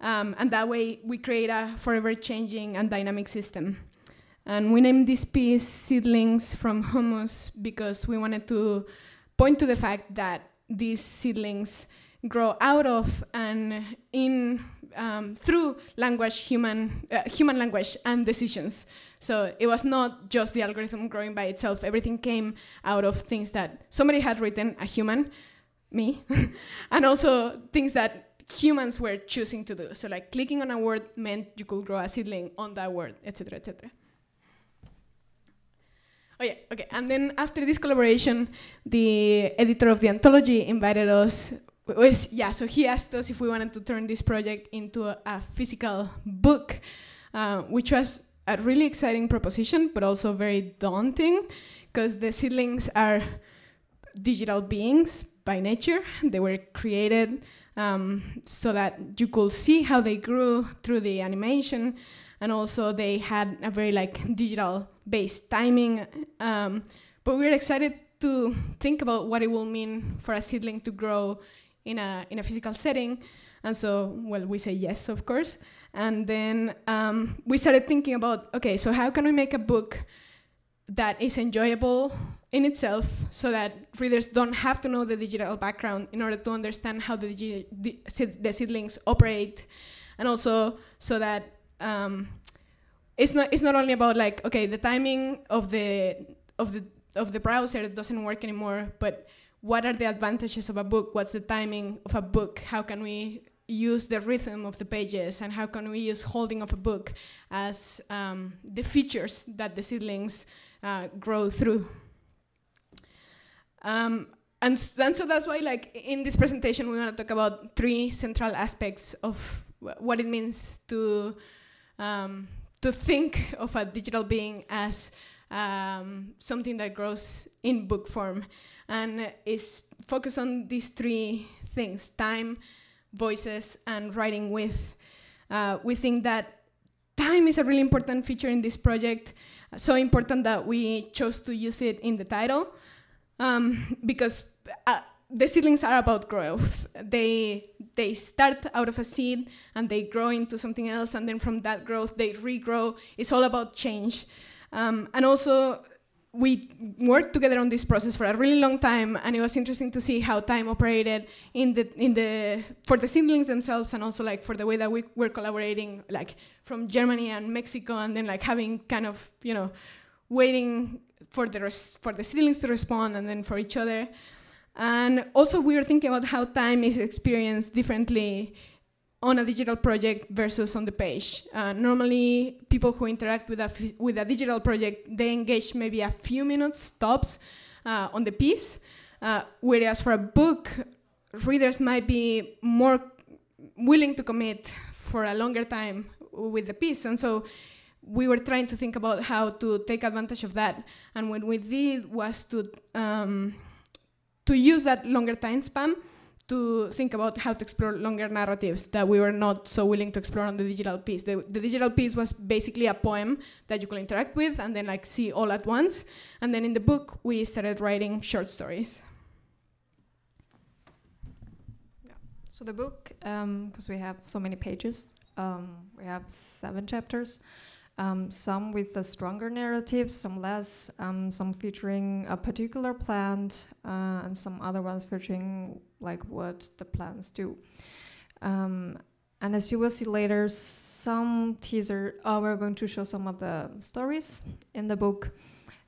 And that way we create a forever changing and dynamic system. And we named this piece Seedlings from Humus because we wanted to point to the fact that these seedlings grow out of and in through language, human language and decisions. So it was not just the algorithm growing by itself. Everything came out of things that somebody had written, a human, me, and also things that humans were choosing to do. So like clicking on a word meant you could grow a seedling on that word, etc., etc. Oh yeah, okay. And then after this collaboration, the editor of the anthology invited us. So he asked us if we wanted to turn this project into a physical book, which was a really exciting proposition, but also very daunting, because the seedlings are digital beings by nature. They were created so that you could see how they grew through the animation, and also they had a very digital-based timing. But we were excited to think about what it will mean for a seedling to grow in a physical setting. And so, well, we say yes, of course. And then we started thinking about, okay, so how can we make a book that is enjoyable in itself so that readers don't have to know the digital background in order to understand how the seedlings operate, and also so that it's not only about the timing of the browser doesn't work anymore, but what are the advantages of a book? What's the timing of a book? How can we use the rhythm of the pages, and how can we use holding of a book as the features that the seedlings grow through? And so that's why, in this presentation, we want to talk about 3 central aspects of what it means to think of a digital being as something that grows in book form, and is focused on these 3 things: time, voices, and writing with. We think that time is a really important feature in this project, so important that we chose to use it in the title, because the seedlings are about growth. They start out of a seed and they grow into something else, and then from that growth they regrow. It's all about change. And also, we worked together on this process for a really long time, and it was interesting to see how time operated for the seedlings themselves, and also for the way that we were collaborating, from Germany and Mexico, and then having kind of waiting for the seedlings to respond, and then for each other. And also, we were thinking about how time is experienced differently on a digital project versus on the page. Normally, people who interact with a digital project, they engage maybe a few minutes tops on the piece, whereas for a book, readers might be more willing to commit for a longer time with the piece. And so we were trying to think about how to take advantage of that. And what we did was to use that longer time span to think about how to explore longer narratives that we were not so willing to explore on the digital piece. The digital piece was basically a poem that you could interact with and then see all at once. And then in the book, we started writing short stories. Yeah. So the book, because we have so many pages, we have 7 chapters. Some with a stronger narrative, some less, some featuring a particular plant, and some other ones featuring what the plants do. And as you will see later, some we're going to show some of the stories in the book,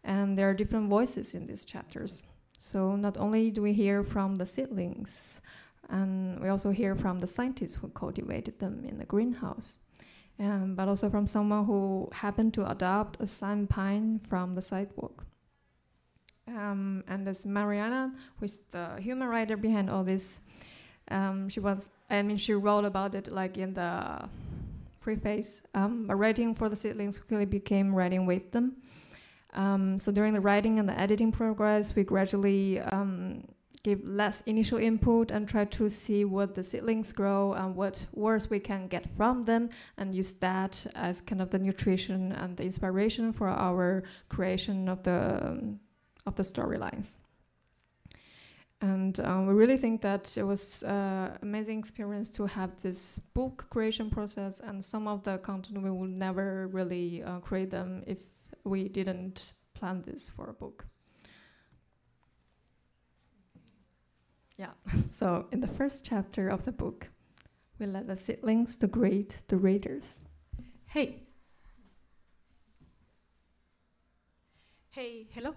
and there are different voices in these chapters. So not only do we hear from the seedlings, and we also hear from the scientists who cultivated them in the greenhouse. But also from someone who happened to adopt a sun pine from the sidewalk. And there's Mariana, who is the human writer behind all this. She wrote about it in the preface. But writing for the seedlings quickly became writing with them. So during the writing and the editing progress, we gradually give less initial input and try to see what the seedlings grow and what words we can get from them, and use that as kind of the nutrition and the inspiration for our creation of the storylines. And we really think that it was an amazing experience to have this book creation process, and some of the content we would never really create them if we didn't plan this for a book. Yeah, so in the first chapter of the book, we let the seedlings to greet the readers. Hey. Hey, hello.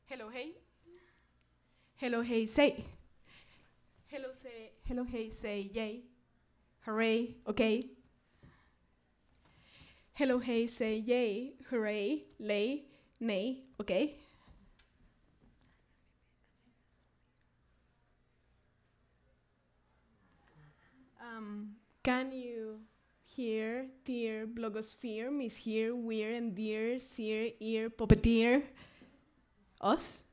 Hello, hey. Hello, hey, say. Hello, say. Hello, hey, say, yay. Hooray, okay. Hello, hey, say, yay. Hooray, lay, nay, okay. Can you hear, dear blogosphere, miss here, we're and dear, seer, ear, puppeteer, us?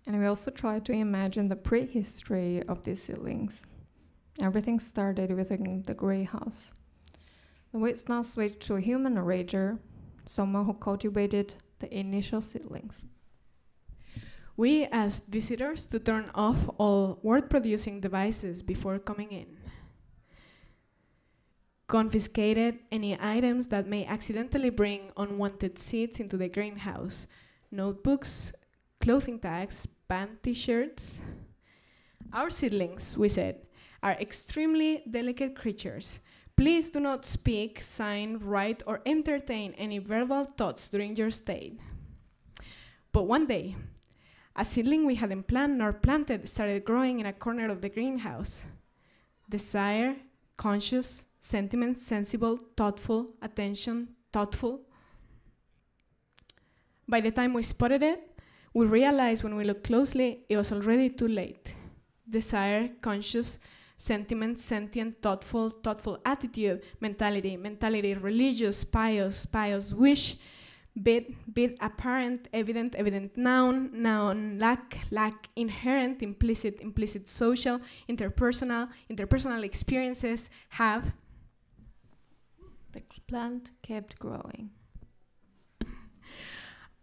And we also try to imagine the prehistory of these seedlings. Everything started within the grey house. The weights now switched to a human narrator, someone who cultivated the initial seedlings. We asked visitors to turn off all word-producing devices before coming in. Confiscated any items that may accidentally bring unwanted seeds into the greenhouse. Notebooks, clothing tags, band t-shirts. Our seedlings, we said, are extremely delicate creatures. Please do not speak, sign, write, or entertain any verbal thoughts during your stay. But one day, a seedling we hadn't planned nor planted started growing in a corner of the greenhouse. Desire, conscious, sentiment, sensible, thoughtful, attention, thoughtful. By the time we spotted it, we realized when we looked closely, it was already too late. Desire, conscious, sentiment, sentient, thoughtful, thoughtful attitude, mentality, religious, pious, wish, bit, apparent, evident, noun, lack, inherent, implicit, social, interpersonal experiences, have. The plant kept growing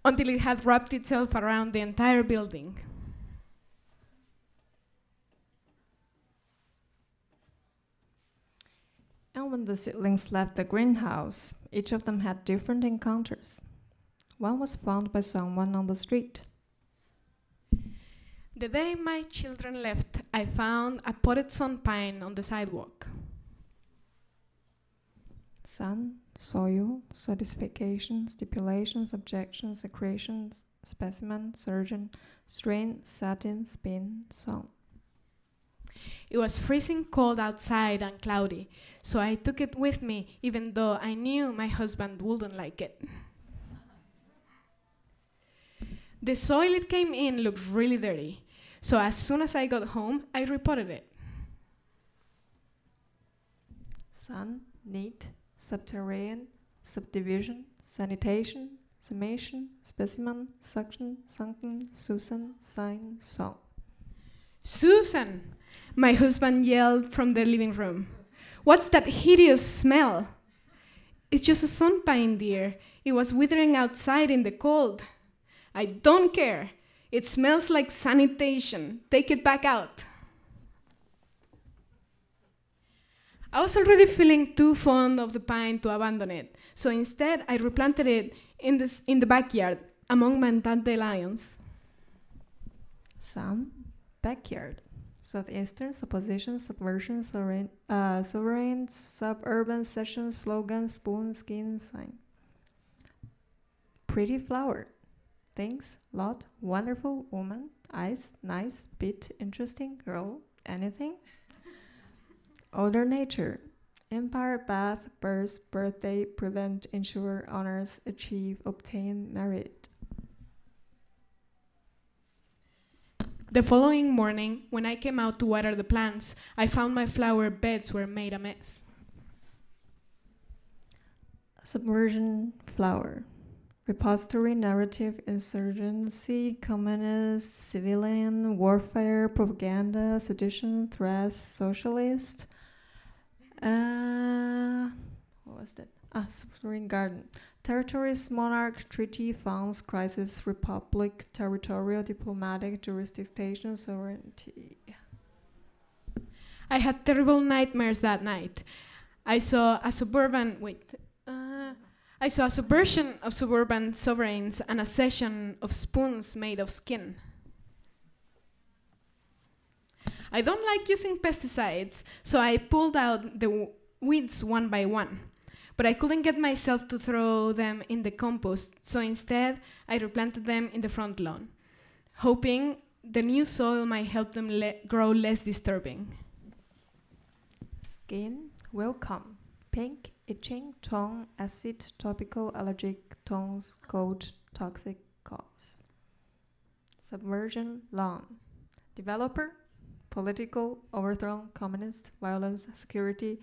until it had wrapped itself around the entire building. And when the seedlings left the greenhouse, each of them had different encounters. One was found by someone on the street. The day my children left, I found a potted sun pine on the sidewalk. Sun, soil, certification, stipulations, objections, accretions, specimen, surgeon, strain, satin, spin, song. It was freezing cold outside and cloudy, so I took it with me, even though I knew my husband wouldn't like it. The soil it came in looked really dirty, so as soon as I got home, I repotted it. Sun, neat, subterranean, subdivision, sanitation, summation, specimen, suction, sunken, Susan, sign, song. Susan! My husband yelled from the living room. What's that hideous smell? It's just a sunpine, dear. It was withering outside in the cold. I don't care. It smells like sanitation. Take it back out. I was already feeling too fond of the pine to abandon it, so instead I replanted it in the backyard among my dandelions. Sun, backyard. Southeastern, supposition, subversion, sovereign, suburban, session, slogan, spoon, skin, sign. Pretty flower. Things, lot, wonderful, woman, eyes, nice, bit, interesting, girl, anything. Older nature. Empire, bath, birth, birthday, prevent, ensure, honors, achieve, obtain, merit. The following morning, when I came out to water the plants, I found my flower beds were made a mess. Subversion, flower. repository, narrative, insurgency, communist, civilian, warfare, propaganda, sedition, threats, socialist. What was that? Submarine garden. Territories, monarch, treaty, funds, crisis, republic, territorial, diplomatic, jurisdiction, sovereignty. I had terrible nightmares that night. I saw a subversion of suburban sovereigns and a session of spoons made of skin. I don't like using pesticides, so I pulled out the weeds one by one. But I couldn't get myself to throw them in the compost, so instead I replanted them in the front lawn, hoping the new soil might help them grow less disturbing. Skin, welcome. Pink, itching, tongue, acid, topical, allergic, tones, cold, toxic, cause. Subversion, lawn. Developer, political, overthrown, communist, violence, security,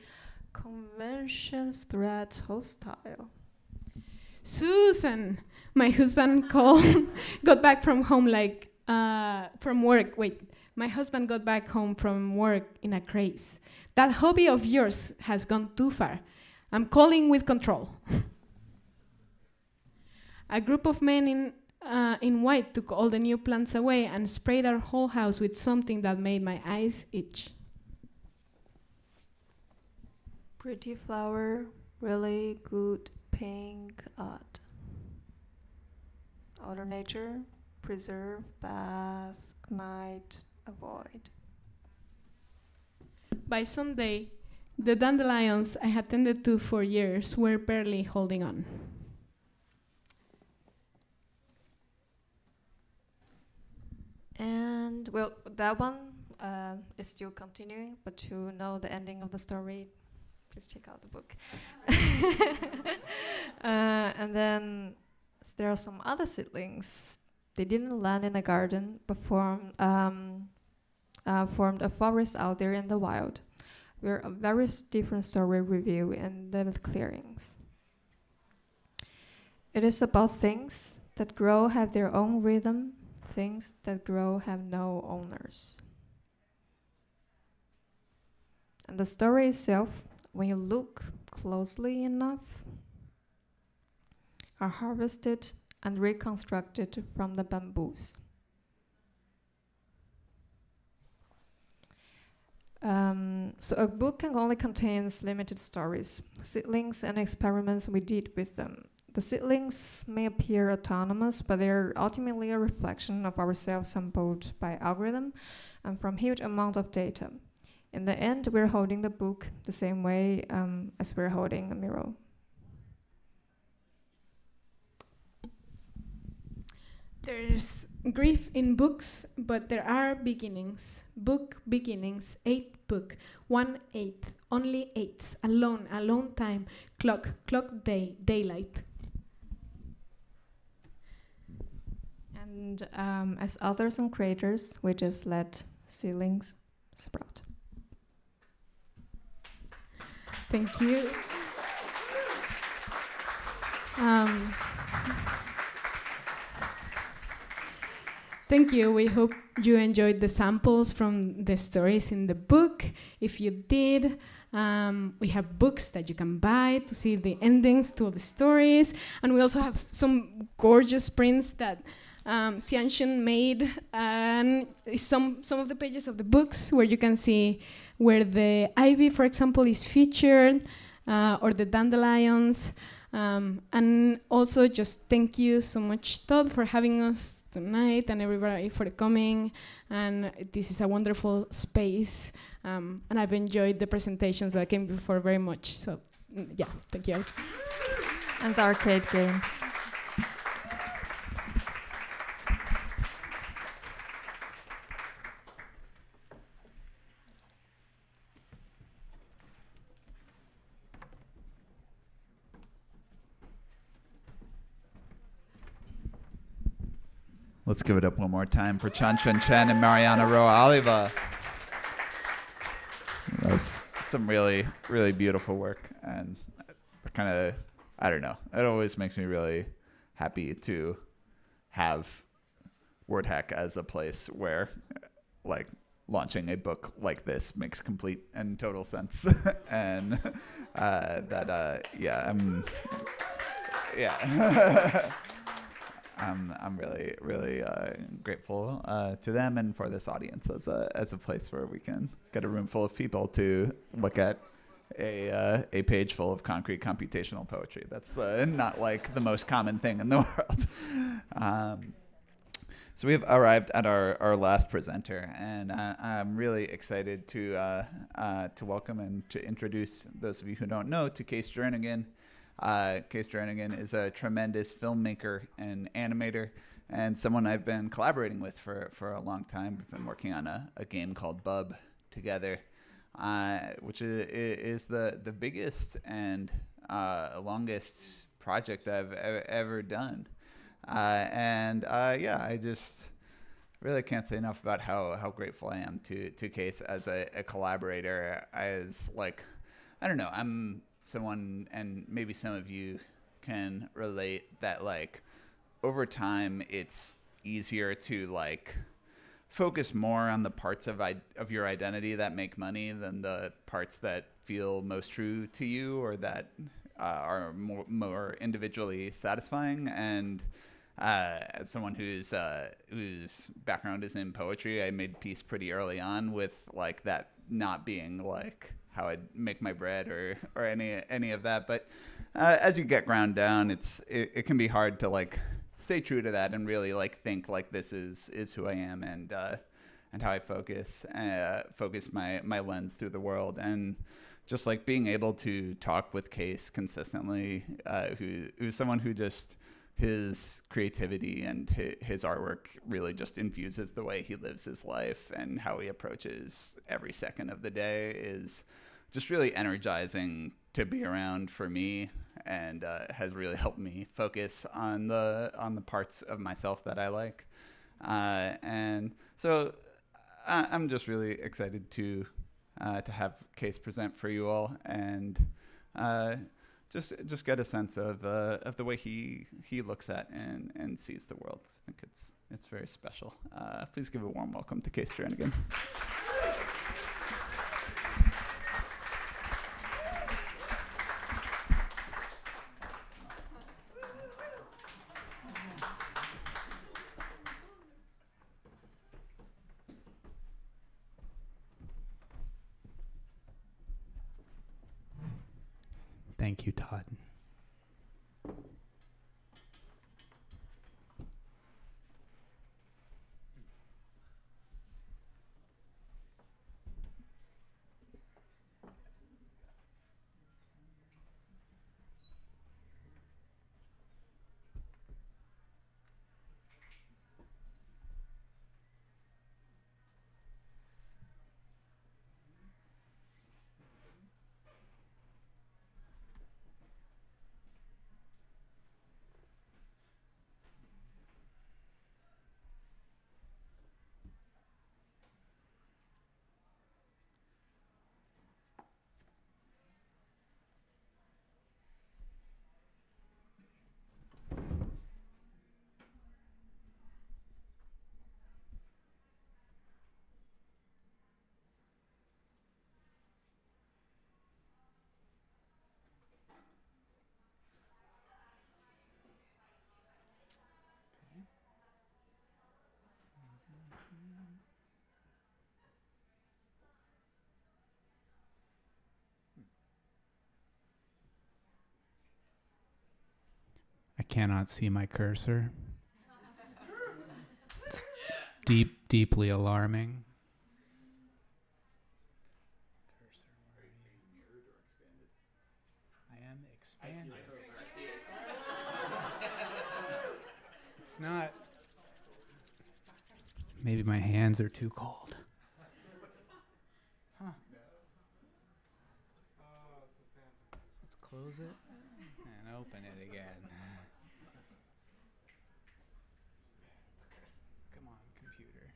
conventions, threat, hostile. Susan, my husband got back from home from work. Wait, my husband got back home from work in a craze. That hobby of yours has gone too far. I'm calling with control. A group of men in white took all the new plants away and sprayed our whole house with something that made my eyes itch. Pretty flower, really good pink art. Outer nature, preserve, bath, night, avoid. By Sunday, the dandelions I had tended to for years were barely holding on. And well, that one is still continuing, but to know the ending of the story, please check out the book. And then there are some other seedlings. They didn't land in a garden, but formed a forest out there in the wild, where a very different story review in the clearings. It is about things that grow, have their own rhythm, things that grow have no owners. And the story itself, when you look closely enough, are harvested and reconstructed from the bamboos. So a book can only contain limited stories, seedlings, and experiments we did with them. The seedlings may appear autonomous, but they are ultimately a reflection of ourselves sampled by algorithm and from huge amount of data. In the end, we're holding the book the same way as we're holding a mirror. There's grief in books, but there are beginnings. Book beginnings, 8 book, 1/8, only 8s, alone time, clock day, daylight. And as authors and creators, we just let seedlings sprout. Thank you. Thank you. We hope you enjoyed the samples from the stories in the book. If you did, we have books that you can buy to see the endings to all the stories. And we also have some gorgeous prints that Qianxun made, and some of the pages of the books where you can see where the ivy, for example, is featured, or the dandelions. And also just thank you so much, Todd, for having us tonight, and everybody for coming. And this is a wonderful space, and I've enjoyed the presentations that came before very much. So yeah, thank you. And the arcade games. Let's give it up one more time for Qianxun Chen and Mariana Oliva. That was some really, really beautiful work, and kind of, I don't know, it always makes me really happy to have WordHack as a place where like launching a book like this makes complete and total sense. And I'm really, really grateful to them and for this audience as a place where we can get a room full of people to look at a page full of concrete computational poetry. That's not like the most common thing in the world. So we've arrived at our last presenter, and I'm really excited to welcome and to introduce those of you who don't know to Case Jernigan. Case Jernigan is a tremendous filmmaker and animator, and someone I've been collaborating with for a long time. We've been working on a game called Bub together, which is the biggest and longest project I've ever done. I just really can't say enough about how grateful I am to Case as a collaborator. As like, I don't know, I'm someone, and maybe some of you can relate, that like over time it's easier to like focus more on the parts of your identity that make money than the parts that feel most true to you or that are more individually satisfying. And as someone whose background is in poetry, I made peace pretty early on with like that not being like how I'd make my bread or any of that. But as you get ground down, it can be hard to like stay true to that and really like think like this is who I am and how I focus my lens through the world. And just like being able to talk with Case consistently, who's someone who just, his creativity and his artwork really just infuses the way he lives his life and how he approaches every second of the day, is just really energizing to be around for me, and has really helped me focus on the parts of myself that I like. And so I'm just really excited to have Case present for you all, and just get a sense of the way he looks at and sees the world. I think it's very special. Please give a warm welcome to Case Jernigan. Thank you, Todd. I cannot see my cursor. It's deeply alarming. Cursor, where are you? I am expanded. I see it. It's not. Maybe my hands are too cold. Huh. Let's close it and open it again. Come on, computer.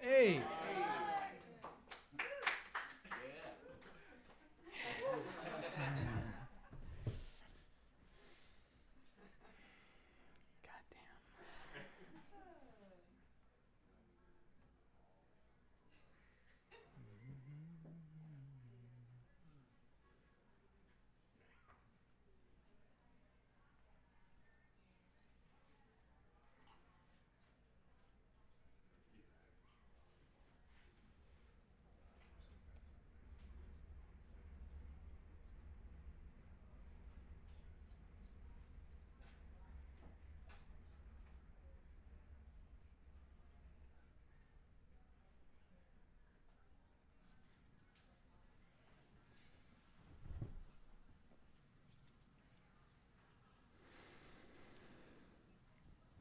Hey.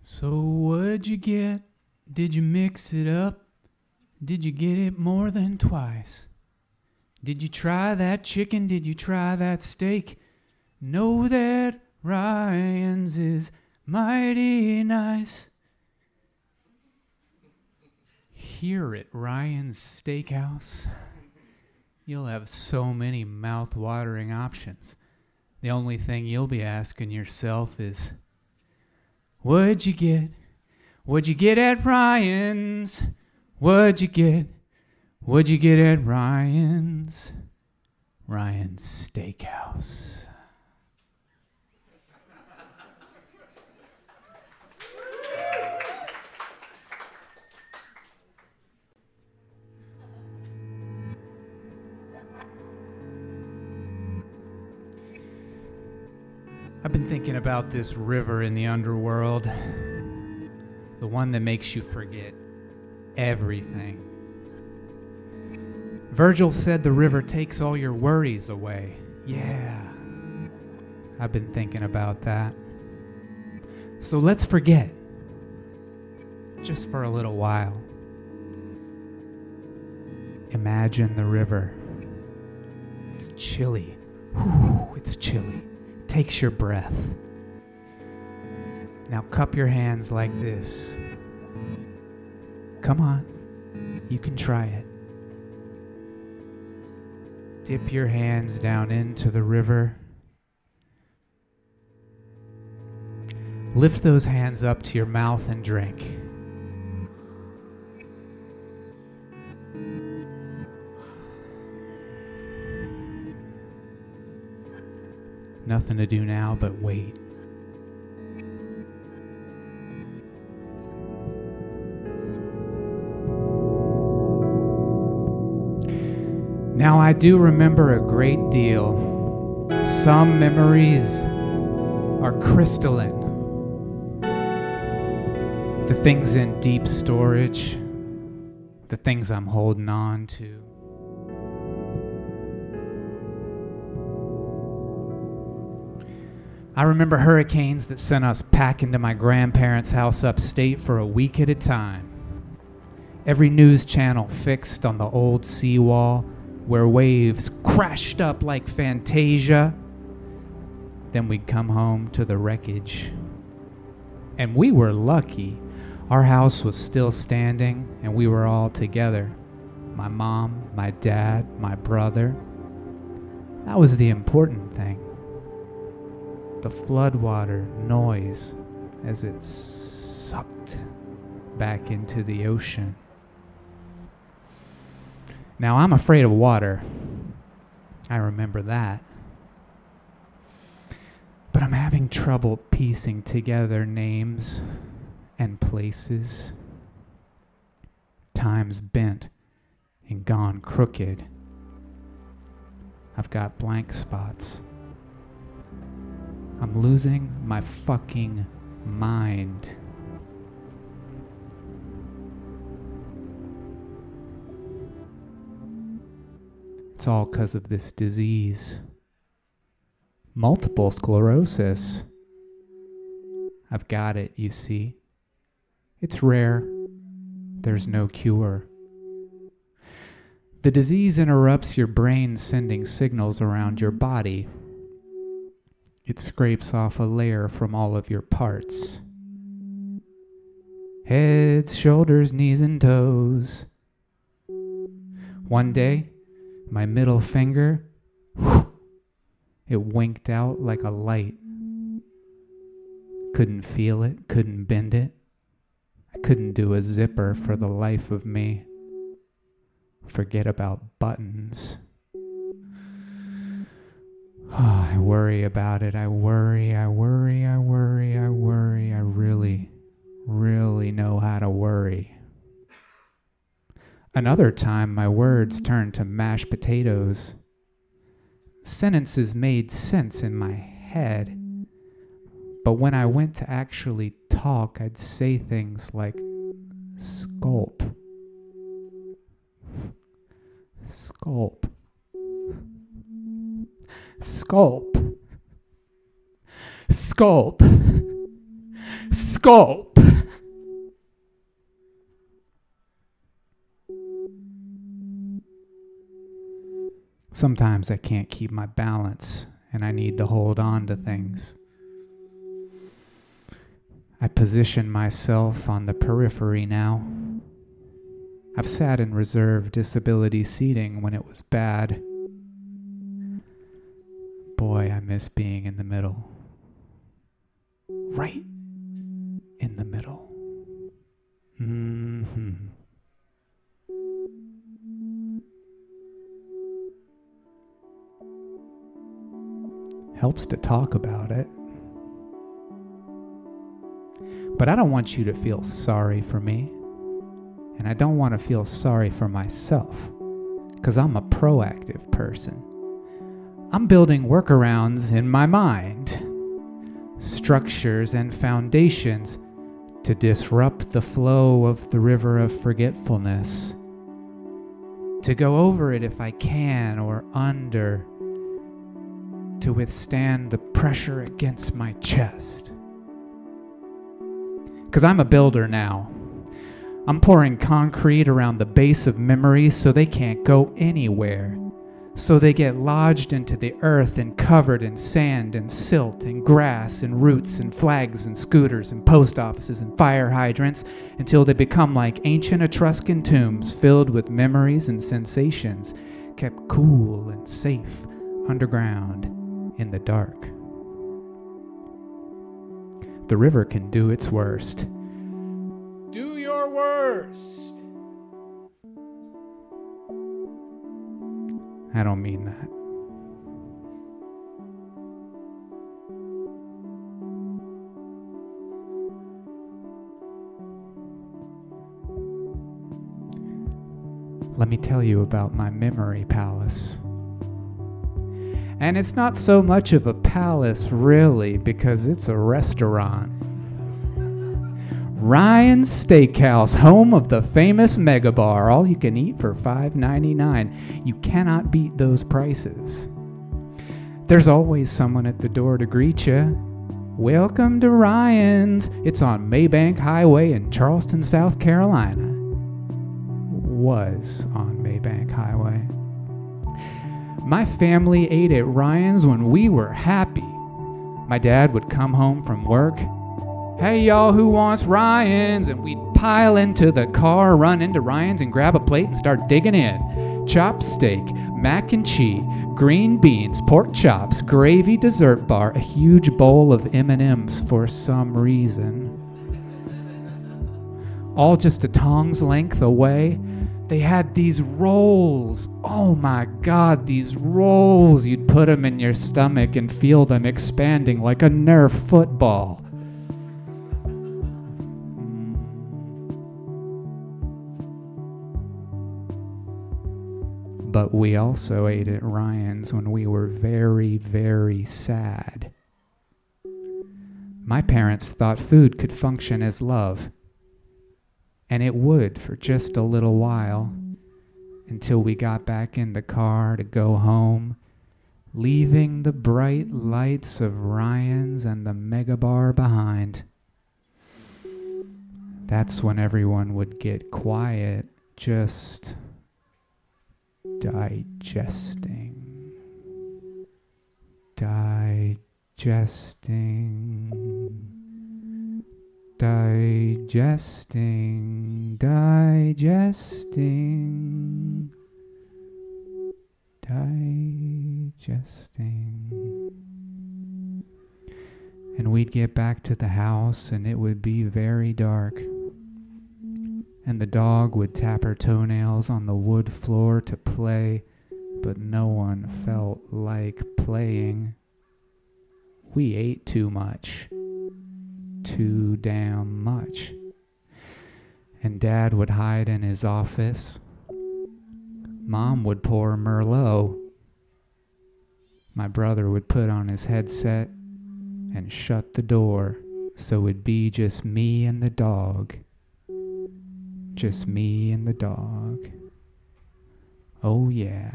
So what'd you get? Did you mix it up? Did you get it more than twice? Did you try that chicken? Did you try that steak? Know that Ryan's is mighty nice. Here at Ryan's Steakhouse, you'll have so many mouth-watering options. The only thing you'll be asking yourself is, what'd you get? What'd you get at Ryan's? What'd you get? What'd you get at Ryan's? Ryan's Steakhouse. I've been thinking about this river in the underworld, the one that makes you forget everything. Virgil said the river takes all your worries away. Yeah, I've been thinking about that. So let's forget, just for a little while. Imagine the river. It's chilly. Whew, it's chilly. Takes your breath. Now cup your hands like this. Come on, you can try it. Dip your hands down into the river. Lift those hands up to your mouth and drink. Nothing to do now but wait. Now I do remember a great deal. Some memories are crystalline. The things in deep storage, the things I'm holding on to. I remember hurricanes that sent us packing to my grandparents' house upstate for a week at a time. Every news channel fixed on the old seawall where waves crashed up like Fantasia. Then we'd come home to the wreckage. And we were lucky. Our house was still standing and we were all together. My mom, my dad, my brother. That was the important thing. The floodwater noise as it sucked back into the ocean. Now I'm afraid of water. I remember that. But I'm having trouble piecing together names and places. Time's bent and gone crooked. I've got blank spots. I'm losing my fucking mind. It's all 'cause of this disease. Multiple sclerosis. I've got it, you see. It's rare. There's no cure. The disease interrupts your brain sending signals around your body. It scrapes off a layer from all of your parts. Heads, shoulders, knees, and toes. One day, my middle finger, it winked out like a light. Couldn't feel it, couldn't bend it. I couldn't do a zipper for the life of me. Forget about buttons. I worry about it. I worry. I really know how to worry. Another time, my words turned to mashed potatoes. Sentences made sense in my head. But when I went to actually talk, I'd say things like sculpt. Sculpt. Sculpt. Sculpt. Sculpt. Sometimes I can't keep my balance and I need to hold on to things. I position myself on the periphery now. I've sat in reserved disability seating when it was bad. Boy, I miss being in the middle. Right in the middle. Helps to talk about it. But I don't want you to feel sorry for me. And I don't want to feel sorry for myself. Because I'm a proactive person. I'm building workarounds in my mind. Structures and foundations to disrupt the flow of the river of forgetfulness. To go over it if I can or under. To withstand the pressure against my chest. Because I'm a builder now. I'm pouring concrete around the base of memories so they can't go anywhere. So they get lodged into the earth and covered in sand and silt and grass and roots and flags and scooters and post offices and fire hydrants until they become like ancient Etruscan tombs filled with memories and sensations kept cool and safe underground in the dark. The river can do its worst. Do your worst. I don't mean that. Let me tell you about my memory palace. And it's not so much of a palace, really, because it's a restaurant. Ryan's Steakhouse, home of the famous Mega Bar, all you can eat for $5.99. You cannot beat those prices. There's always someone at the door to greet you. Welcome to Ryan's. It's on Maybank Highway in Charleston, South Carolina. Was on Maybank Highway. My family ate at Ryan's when we were happy. My dad would come home from work. Hey y'all, who wants Ryan's? And we'd pile into the car, run into Ryan's and grab a plate and start digging in. Chopped steak, mac and cheese, green beans, pork chops, gravy, dessert bar, a huge bowl of M&Ms for some reason. All just a tong's length away. They had these rolls. Oh my God, these rolls. You'd put them in your stomach and feel them expanding like a Nerf football. But we also ate at Ryan's when we were very, very sad. My parents thought food could function as love. And it would for just a little while, until we got back in the car to go home, leaving the bright lights of Ryan's and the Mega Bar behind. That's when everyone would get quiet, just digesting. Digesting. digesting. And we'd get back to the house and it would be very dark. And the dog would tap her toenails on the wood floor to play, but no one felt like playing. We ate too much. Too damn much. And Dad would hide in his office. Mom would pour Merlot. My brother would put on his headset and shut the door so it'd be just me and the dog. Just me and the dog. Oh yeah,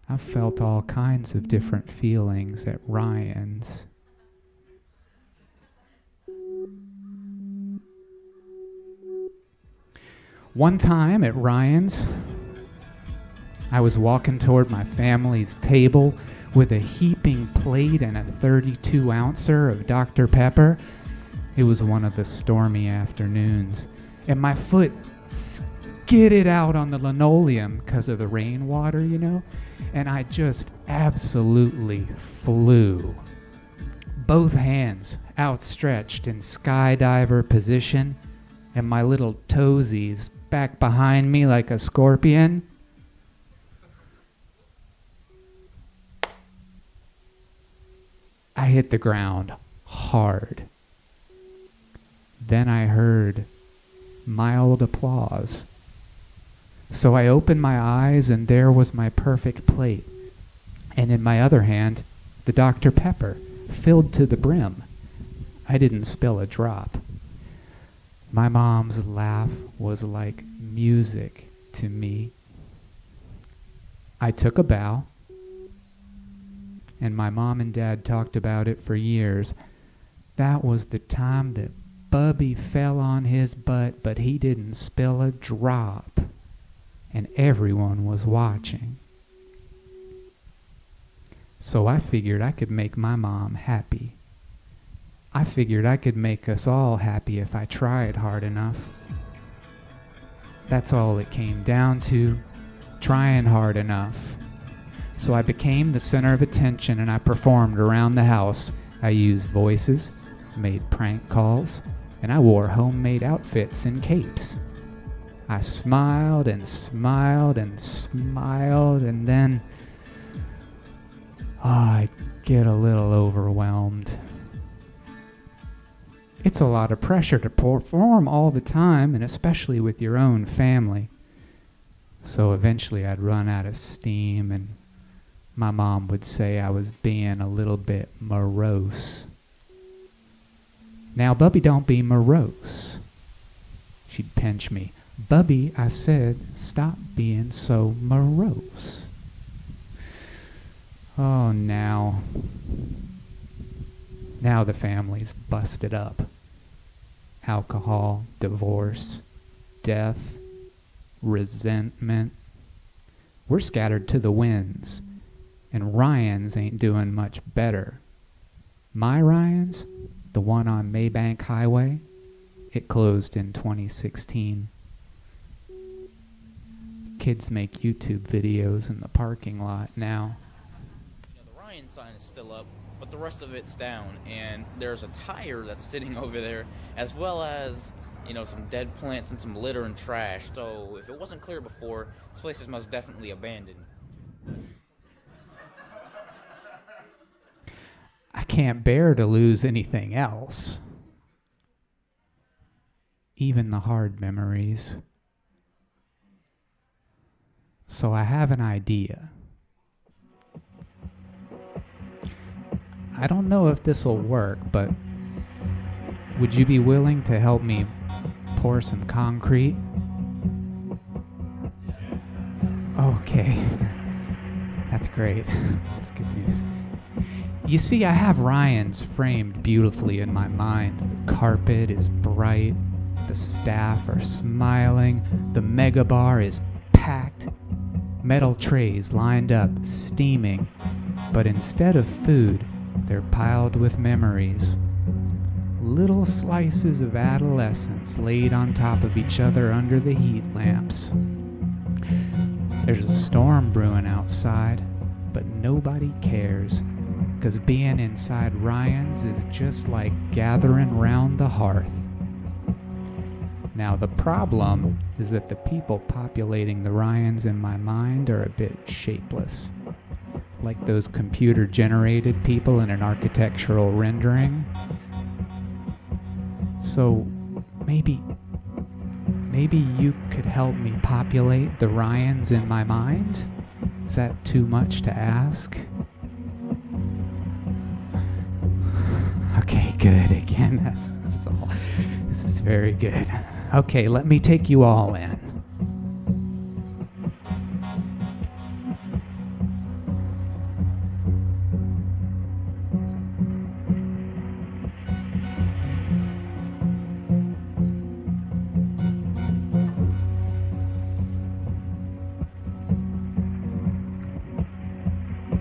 I've felt all kinds of different feelings at Ryan's. One time at Ryan's, I was walking toward my family's table with a heaping plate and a 32-ouncer of Dr. Pepper. It was one of the stormy afternoons, and my foot skidded out on the linoleum because of the rainwater, you know, and I just absolutely flew. Both hands outstretched in skydiver position, and my little toesies back behind me like a scorpion. I hit the ground hard. Then I heard mild applause. So I opened my eyes and there was my perfect plate. And in my other hand, the Dr. Pepper, filled to the brim. I didn't spill a drop. My mom's laugh was like music to me. I took a bow, and my mom and dad talked about it for years. That was the time that Bubby fell on his butt, but he didn't spill a drop, and everyone was watching. So I figured I could make my mom happy. I figured I could make us all happy if I tried hard enough. That's all it came down to, trying hard enough. So I became the center of attention and I performed around the house. I used voices, made prank calls, and I wore homemade outfits and capes. I smiled and smiled and smiled, and then I'd get a little overwhelmed. It's a lot of pressure to perform all the time, and especially with your own family. So eventually I'd run out of steam, and my mom would say I was being a little bit morose. Now, Bubby, don't be morose. She'd pinch me. Bubby, I said, stop being so morose. Oh, now the family's busted up. Alcohol, divorce, death, resentment. We're scattered to the winds, and Ryan's ain't doing much better. My Ryan's, the one on Maybank Highway, it closed in 2016. Kids make YouTube videos in the parking lot now. The Ryan sign is still up, but the rest of it's down, and there's a tire that's sitting over there, as well as, some dead plants and some litter and trash. So if it wasn't clear before, this place is most definitely abandoned. I can't bear to lose anything else. Even the hard memories. So I have an idea. I don't know if this will work, but would you be willing to help me pour some concrete? Okay. That's great. That's good news. You see, I have Ryan's framed beautifully in my mind. The carpet is bright, the staff are smiling, the mega bar is packed, metal trays lined up, steaming, but instead of food, they're piled with memories. Little slices of adolescence laid on top of each other under the heat lamps. There's a storm brewing outside. but nobody cares, 'cause being inside Ryan's is just like gathering round the hearth. Now the problem is that the people populating the Ryans in my mind are a bit shapeless, like those computer-generated people in an architectural rendering. So maybe you could help me populate the Ryans in my mind? Is that too much to ask? Okay, good. Again, that's all. This is very good. Okay, let me take you all in.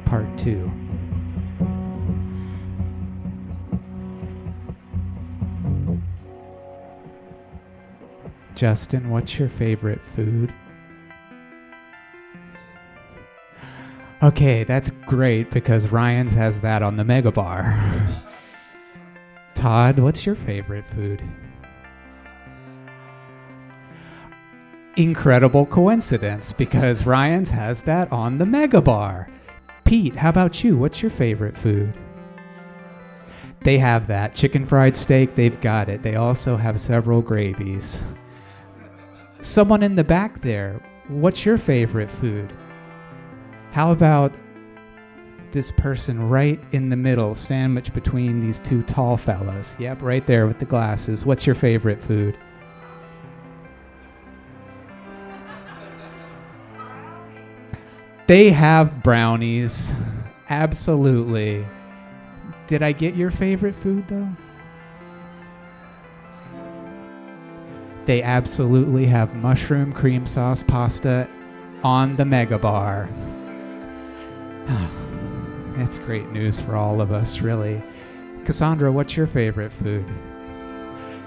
Part 2. Justin, what's your favorite food? Okay, that's great because Ryan's has that on the Mega Bar. Todd, what's your favorite food? Incredible coincidence because Ryan's has that on the Mega Bar. Pete, how about you? What's your favorite food? They have that. Chicken fried steak, they've got it. They also have several gravies. Someone in the back there, what's your favorite food? How about this person right in the middle, sandwiched between these two tall fellas? Yep, right there with the glasses. What's your favorite food? They have brownies. Absolutely. Did I get your favorite food, though? They absolutely have mushroom cream sauce pasta on the Mega Bar. That's great news for all of us, really. Cassandra, what's your favorite food?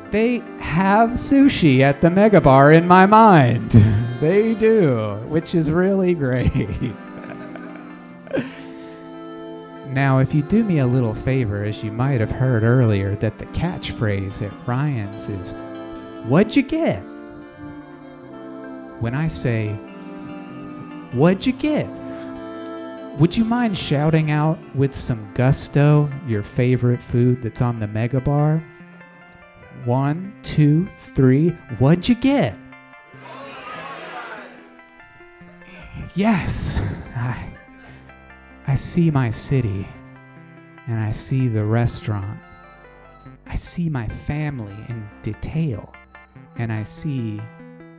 They have sushi at the Mega Bar in my mind. They do, which is really great. Now, if you do me a little favor, as you might have heard earlier, that the catchphrase at Ryan's is, "What'd you get?" When I say, "What'd you get?" would you mind shouting out with some gusto your favorite food that's on the Mega Bar? 1, 2, 3, what'd you get? Yes, I see my city, and I see the restaurant. I see my family in detail, and I see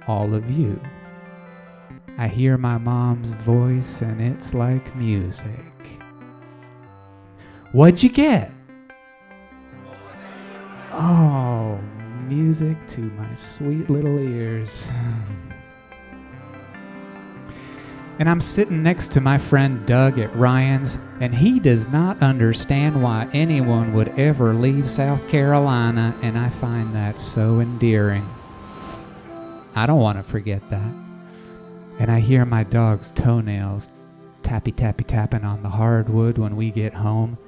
all of you. I hear my mom's voice, and it's like music. What'd you get? Oh, music to my sweet little ears. And I'm sitting next to my friend Doug at Ryan's, and he does not understand why anyone would ever leave South Carolina, and I find that so endearing. I don't want to forget that. And I hear my dog's toenails tapping on the hardwood when we get home,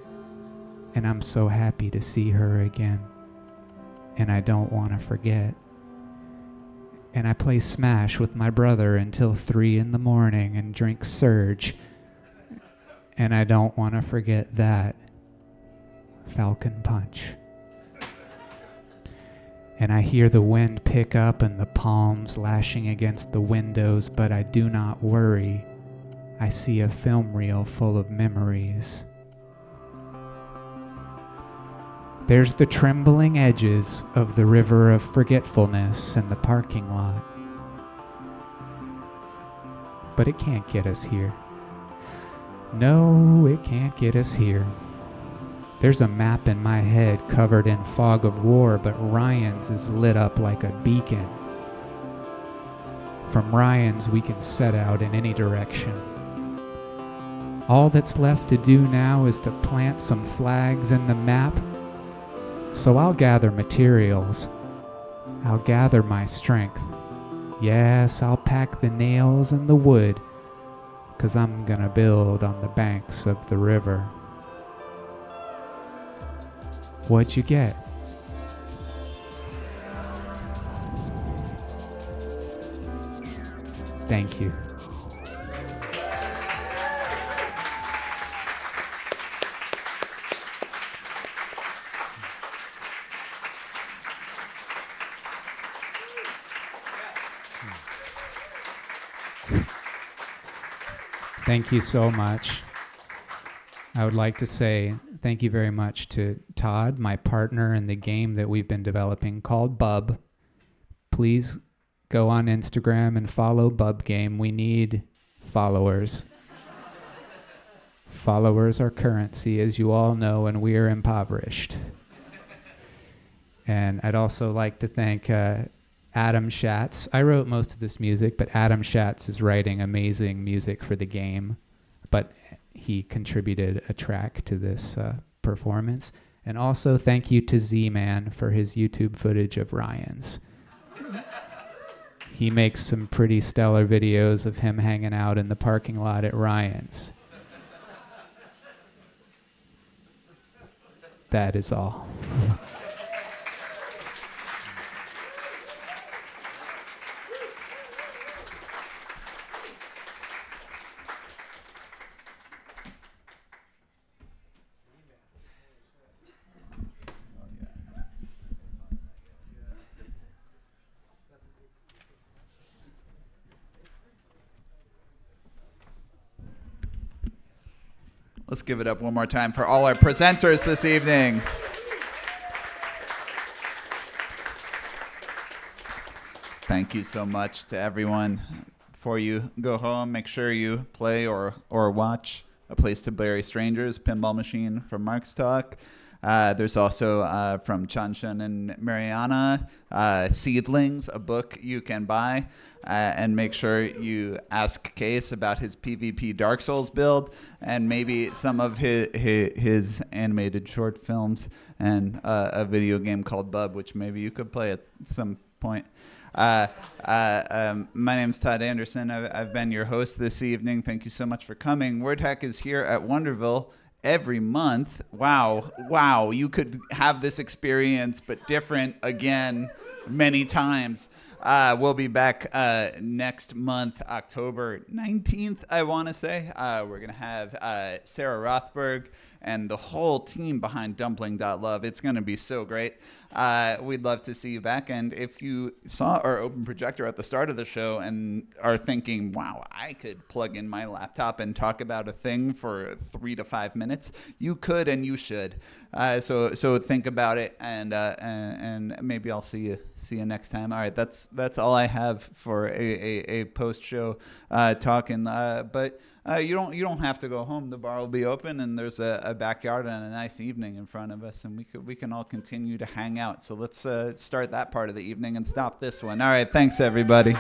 and I'm so happy to see her again. And I don't want to forget. And I play Smash with my brother until 3 in the morning and drink Surge. And I don't want to forget that. Falcon Punch. And I hear the wind pick up and the palms lashing against the windows, but I do not worry. I see a film reel full of memories. There's the trembling edges of the river of forgetfulness in the parking lot. But it can't get us here. No, it can't get us here. There's a map in my head covered in fog of war, but Ryan's is lit up like a beacon. From Ryan's we can set out in any direction. All that's left to do now is to plant some flags in the map. So I'll gather materials. I'll gather my strength. Yes, I'll pack the nails and the wood, 'cause I'm gonna build on the banks of the river. What'd you get? Thank you. Thank you so much. I would like to say thank you very much to Todd, my partner in the game that we've been developing called Bub. Please go on Instagram and follow Bub Game. We need followers. Followers are currency, as you all know, and we are impoverished. And I'd also like to thank Adam Schatz. I wrote most of this music, but Adam Schatz is writing amazing music for the game. But he contributed a track to this performance. And also thank you to Z-Man for his YouTube footage of Ryan's. He makes some pretty stellar videos of him hanging out in the parking lot at Ryan's. That is all. Let's give it up one more time for all our presenters this evening. Thank you so much to everyone. Before you go home, make sure you play or watch A Place to Bury Strangers, Pinball Machine from Mark's talk. There's also from Qianxun and Mariana, Seedlings, a book you can buy. And make sure you ask Case about his PvP Dark Souls build and maybe some of his animated short films and a video game called Bub, which maybe you could play at some point. My name's Todd Anderson. I've been your host this evening. Thank you so much for coming. WordHack is here at Wonderville every month. Wow. You could have this experience, but different again many times. We'll be back next month, October 19th, I want to say. We're going to have Sarah Rothberg and the whole team behind Dumpling.love. It's going to be so great. We'd love to see you back. And if you saw our open projector at the start of the show and are thinking, wow, I could plug in my laptop and talk about a thing for 3 to 5 minutes, you could and you should. So think about it, and maybe I'll see you next time. All right, that's all I have for a post show talking. But you don't have to go home. The bar will be open, and there's a backyard and a nice evening in front of us, and we can all continue to hang out. So let's start that part of the evening and stop this one. All right, thanks everybody.